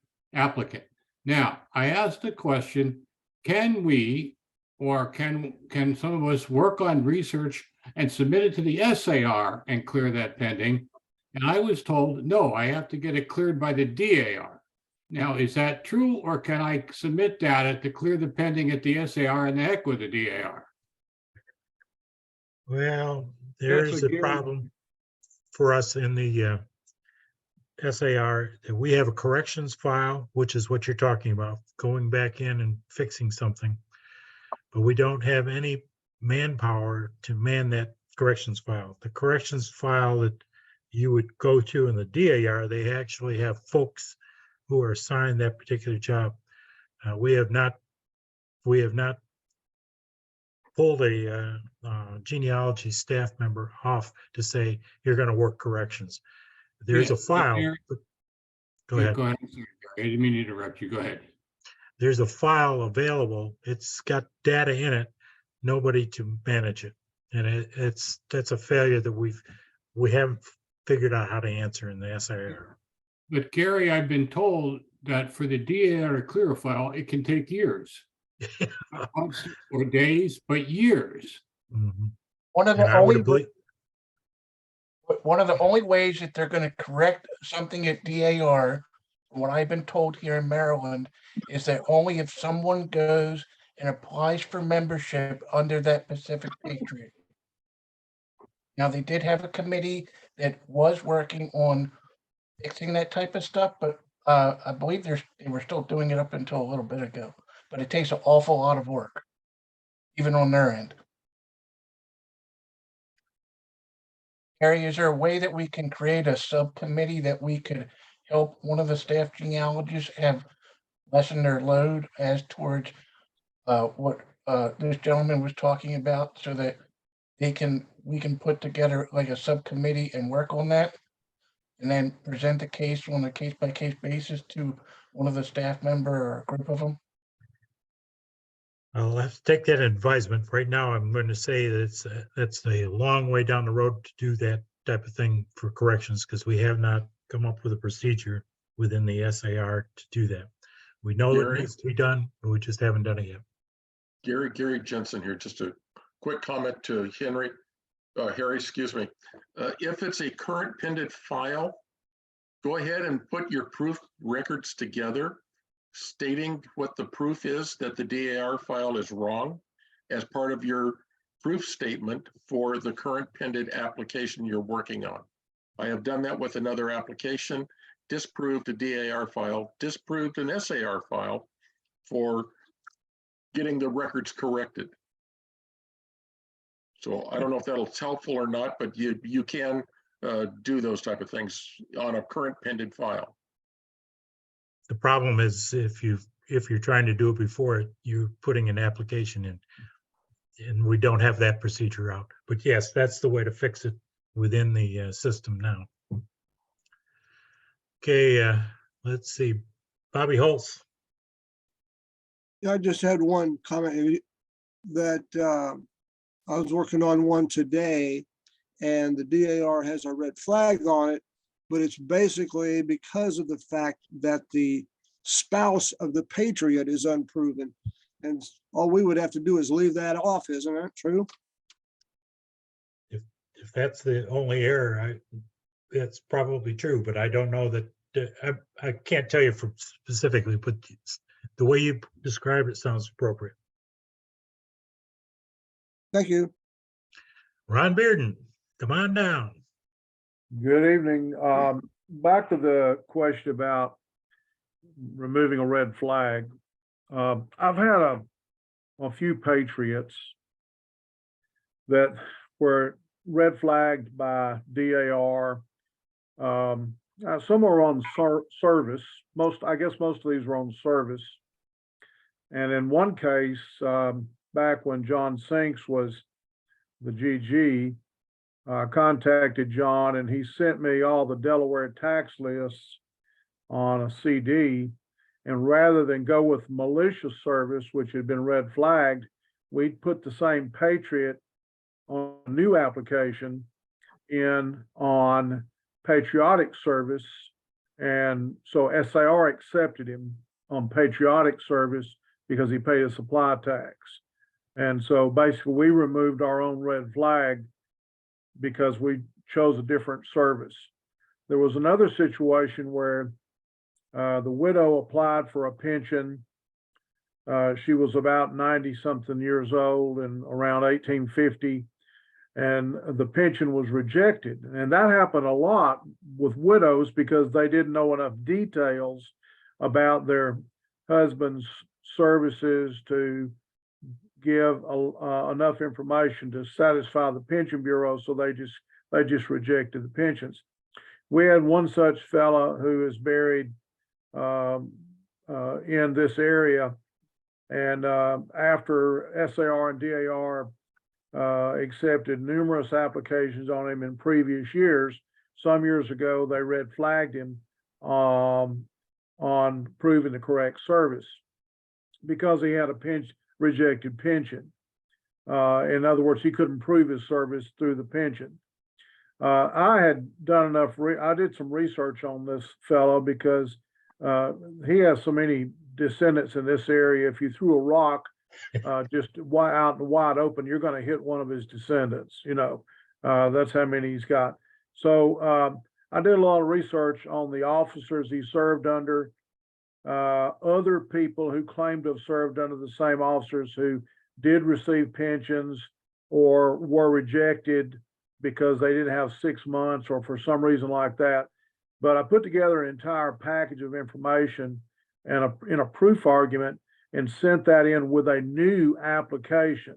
S11: Now, I asked the question, can we, or can some of us work on research and submit it to the SAR and clear that pending? And I was told, no, I have to get it cleared by the DAR. Now, is that true, or can I submit data to clear the pending at the SAR and the heck with the DAR?
S1: Well, there's a problem for us in the SAR, that we have a corrections file, which is what you're talking about, going back in and fixing something. But we don't have any manpower to man that corrections file. The corrections file that you would go to in the DAR, they actually have folks who are assigned that particular job. We have not pulled a genealogy staff member off to say, you're going to work corrections. There's
S11: Yeah,
S1: a file.
S11: Gary-
S1: Go
S11: Yeah,
S1: ahead.
S11: Go ahead. I'm sorry, Gary. I didn't mean to interrupt you. Go ahead.
S1: There's a file available. It's got data in it, nobody to manage it. And that's a failure that we haven't figured out how to answer in the SIR.
S11: But Gary, I've been told that for the DAR to clear a file, it can take years. Not months or days, but years.
S1: Mhm.
S10: One of
S1: And
S10: the
S1: I would
S10: only,
S1: believe,
S10: one of the only ways that they're gonna correct something at DAR, from what I've been told here in Maryland, is that only if someone goes and applies for membership under that Pacific Patriot. Now, they did have a committee that was working on fixing that type of stuff, but I believe they were still doing it up until a little bit ago. But it takes an awful lot of work, even on their end. Harry, is there a way that we can create a subcommittee that we could help one of the staff genealogists have lessen their load as towards what this gentleman was talking about, so that we can put together like a subcommittee and work on that, and then present the case on a case by case basis to one of the staff member or a group of them?
S1: I'll have to take that advisement. Right now, I'm going to say that that's a long way down the road to do that type of thing for corrections, because we have not come up with a procedure within the SAR to do that. We know it
S8: Gary?
S1: needs to be done, but we just haven't done it yet.
S8: Gary Jensen here, just a quick comment to Harry, excuse me. If it's a current pending file, go ahead and put your proof records together, stating what the proof is that the DAR file is wrong as part of your proof statement for the current pending application you're working on. I have done that with another application, disproved a DAR file, disproved an SAR file for getting the records corrected. So I don't know if that's helpful or not, but you can do those type of things on a current pending file.
S1: The problem is if you're trying to do it before you're putting an application in, and we don't have that procedure out. But yes, that's the way to fix it within the system now. Okay, let's see. Bobby Holtz.
S12: Yeah, I just had one comment that I was working on one today, and the DAR has a red flag on it, but it's basically because of the fact that the spouse of the Patriot is unproven. And all we would have to do is leave that off, isn't that true?
S1: If that's the only error, that's probably true, but I don't know that, I can't tell you for specifically, but the way you describe it sounds appropriate.
S12: Thank you.
S1: Ron Bearden, come on down.
S4: Good evening. Back to the question about removing a red flag. I've had a few Patriots that were red flagged by DAR. Some are on service. I guess most of these were on service. And in one case, back when John Sinks was the GG, I contacted John and he sent me all the Delaware tax lists on a CD. And rather than go with malicious service, which had been red flagged, we'd put the same Patriot on a new application in on patriotic service. And so SAR accepted him on patriotic service because he paid a supply tax. And so basically we removed our own red flag because we chose a different service. There was another situation where the widow applied for a pension. She was about 90 something years old and around 1850. and the pension was rejected. And that happened a lot with widows because they didn't know enough details about their husband's services to give enough information to satisfy the pension bureau, so they just rejected the pensions. We had one such fella who is buried in this area, and after SAR and DAR accepted numerous applications on him in previous years, some years ago they red flagged him on proving the correct service because he had a rejected pension. In other words, he couldn't prove his service through the pension. I had done enough, I did some research on this fellow because he has so many descendants in this area. If you threw a rock just out in the wide open, you're going to hit one of his descendants, you know. That's how many he's got. So I did a lot of research on the officers he served under, other people who claimed to have served under the same officers who did receive pensions or were rejected because they didn't have 6 months or for some reason like that. But I put together an entire package of information and in a proof argument and sent that in with a new application.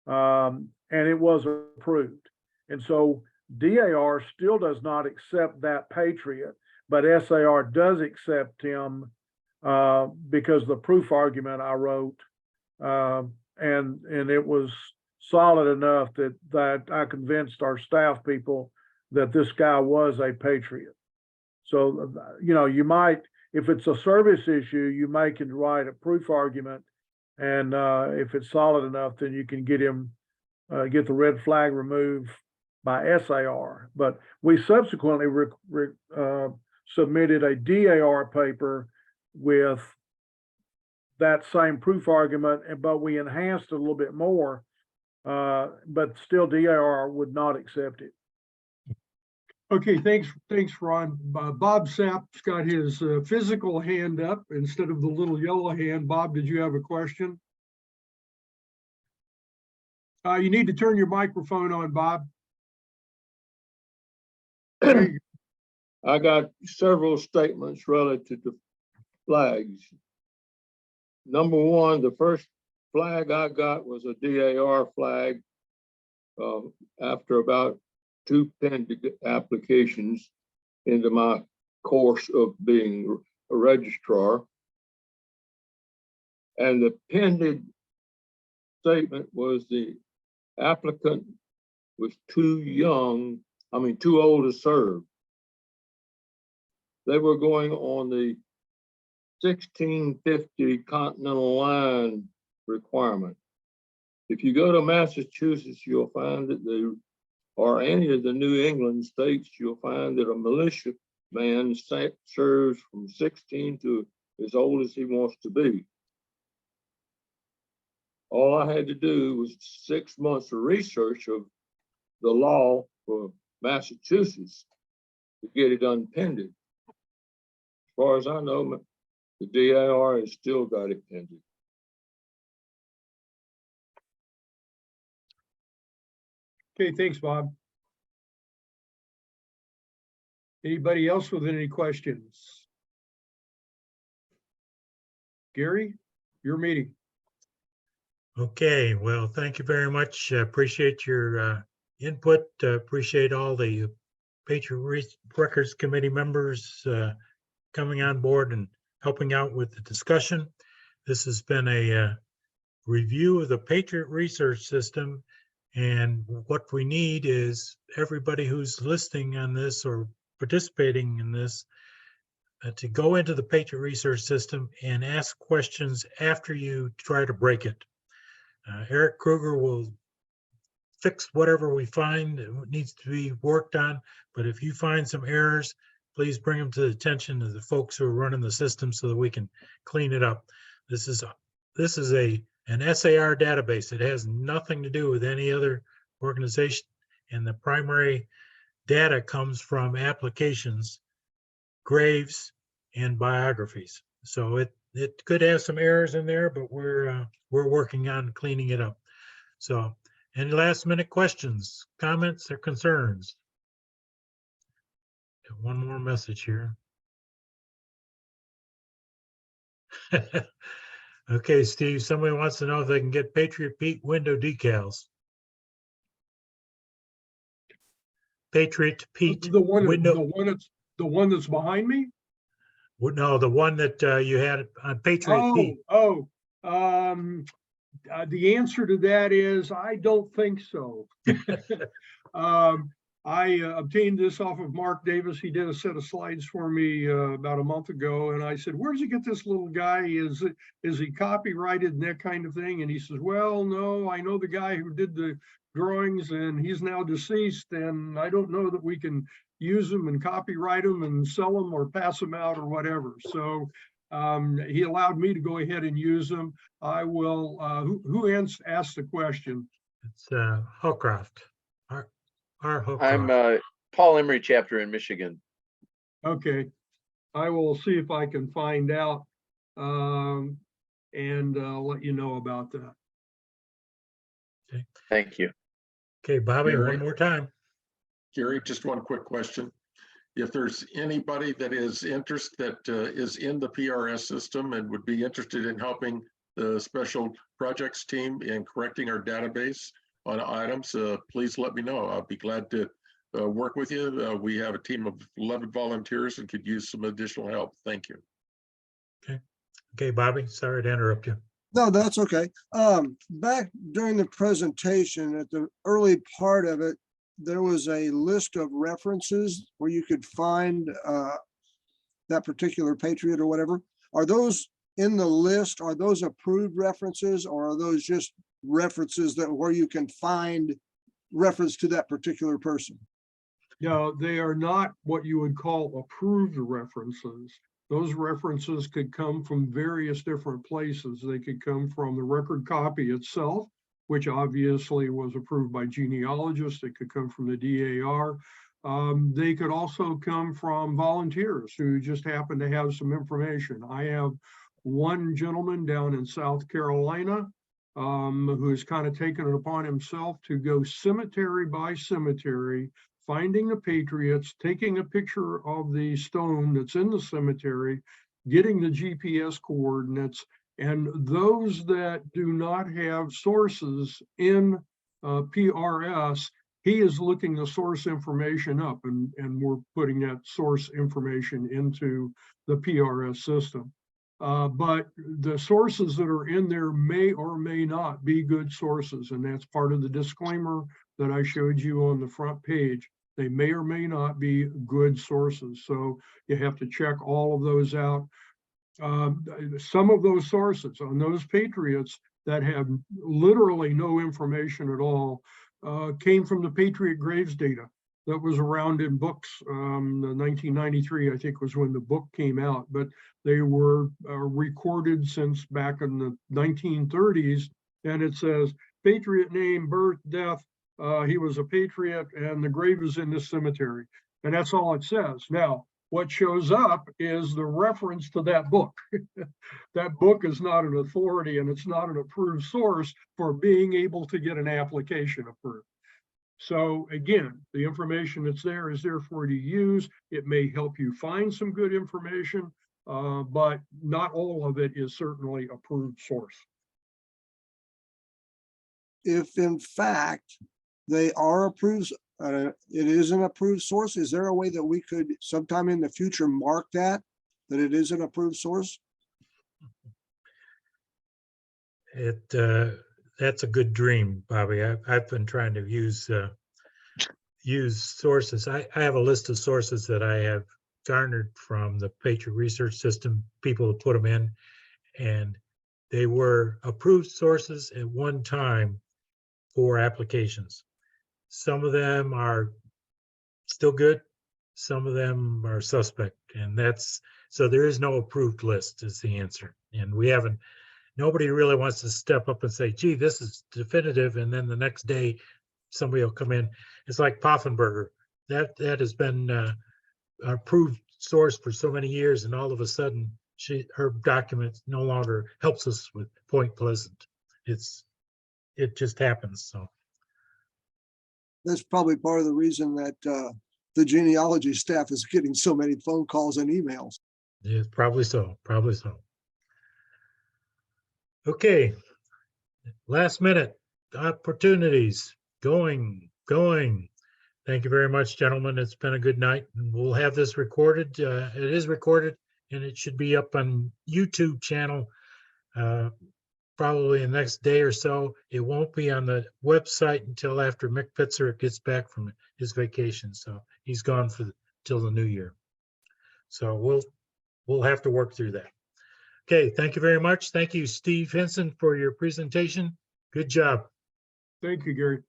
S4: And it was approved. And so DAR still does not accept that Patriot, but SAR does accept him because the proof argument I wrote, and it was solid enough that I convinced our staff people that this guy was a Patriot. So, you know, you might, if it's a service issue, you may can write a proof argument, and if it's solid enough, then you can get him, get the red flag removed by SAR. But we subsequently submitted a DAR paper with that same proof argument, but we enhanced it a little bit more, but still DAR would not accept it.
S5: Okay, thanks, Ron. Bob Sapp's got his physical hand up instead of the little yellow hand. Bob, did you have a question? You need to turn your microphone on, Bob.
S13: I got several statements relative to flags. Number one, the first flag I got was a DAR flag after about 2 pending applications into my course of being a registrar. And the pending statement was the applicant was too old to serve. They were going on the 1650 Continental Line requirement. If you go to Massachusetts, you'll find that or any of the New England states, you'll find that a militia man serves from 16 to as old as he wants to be. All I had to do was 6 months of research of the law for Massachusetts to get it unpended. As far as I know, the DAR has still got it pending.
S5: Okay, thanks, Bob. Anybody else with any questions? Gary, your meeting.
S1: Okay, well, thank you very much. Appreciate your input. Appreciate all the Patriot Records Committee members coming on board and helping out with the discussion. This has been a review of the Patriot Research System, and what we need is everybody who's listening on this or participating in this to go into the Patriot Research System and ask questions after you try to break it. Eric Kruger will fix whatever we find that needs to be worked on, but if you find some errors, please bring them to the attention of the folks who are running the system so that we can clean it up. This is an SAR database. It has nothing to do with any other organization, and the primary data comes from applications, graves, and biographies. So it could have some errors in there, but we're working on cleaning it up. So Any last minute questions, comments, or concerns? Got one more message here. Okay, Steve, somebody wants to know if they can get Patriot Pete window decals. Patriot Pete
S5: The one,
S1: window.
S5: the one that's behind me?
S1: No, the one that you had on Patriot Pete.
S5: The answer to that is I don't think so. I obtained this off of Mark Davis. He did a set of slides for me about a month ago, and I said, "Where'd you get this little guy? Is he copyrighted and that kind of thing?" And he says, "Well, no, I know the guy who did the drawings, and he's now deceased, and I don't know that we can use them and copyright them and sell them or pass them out or whatever." So he allowed me to go ahead and use them. I will. Who asked the question?
S1: It's Hawcroft. Our Hawcroft.
S14: I'm Paul Emery chapter in Michigan.
S5: Okay, I will see if I can find out and let you know about that.
S1: Okay.
S14: Thank you.
S1: Okay, Bobby,
S8: Gary.
S1: one more time.
S8: Gary, just one quick question. If there's anybody that is interested, that is in the PRS system and would be interested in helping the special projects team in correcting our database on items, please let me know. I'll be glad to work with you. We have a team of 11 volunteers and could use some additional help. Thank you.
S1: Okay, Bobby, sorry to interrupt you.
S12: No, that's okay. Back during the presentation, at the early part of it, there was a list of references where you could find that particular Patriot or whatever. Are those in the list? Are those approved references, or are those just references that where you can find reference to that particular person?
S5: No, they are not what you would call approved references. Those references could come from various different places. They could come from the record copy itself, which obviously was approved by Genealogists. It could come from the DAR. They could also come from volunteers who just happen to have some information. I have one gentleman down in South Carolina who has kind of taken it upon himself to go cemetery by cemetery, finding the Patriots, taking a picture of the stone that's in the cemetery, getting the GPS coordinates, and those that do not have sources in PRS, he is looking the source information up, and we're putting that source information into the PRS system. But the sources that are in there may or may not be good sources, and that's part of the disclaimer that I showed you on the front page. They may or may not be good sources, so you have to check all of those out. Some of those sources on those Patriots that have literally no information at all came from the Patriot graves data that was around in books. The 1993, I think, was when the book came out, but they were recorded since back in the 1930s, and it says Patriot name, birth, death, he was a Patriot, and the grave is in this cemetery, and that's all it says. Now, what shows up is the reference to that book. That book is not an authority, and it's not an approved source for being able to get an application approved. So again, the information that's there is there for you to use. It may help you find some good information, but not all of it is certainly approved source.
S12: If in fact they are approved, it is an approved source, is there a way that we could sometime in the future mark that it is an approved source?
S1: That's a good dream, Bobby. I've been trying to use sources. I have a list of sources that I have garnered from the Patriot Research System. People have put them in, and they were approved sources at one time for applications. Some of them are still good. Some of them are suspect, and so there is no approved list is the answer. And we haven't, nobody really wants to step up and say, gee, this is definitive. And then the next day somebody will come in. It's like Poffenberger. That has been an approved source for so many years, and all of a sudden her document no longer helps us with Point Pleasant. It just happens. So
S12: That's probably part of the reason that the genealogy staff is getting so many phone calls and emails.
S1: Yeah, probably so, probably so. Okay, last minute opportunities, going. Thank you very much, gentlemen. It's been a good night. And we'll have this recorded. It is recorded and it should be up on YouTube channel probably the next day or so. It won't be on the website until after Mick Pitzer gets back from his vacation. So he's gone till the new year. So we'll have to work through that. Okay, thank you very much. Thank you, Steve Hinson, for your presentation. Good job.
S5: Thank you, Gary.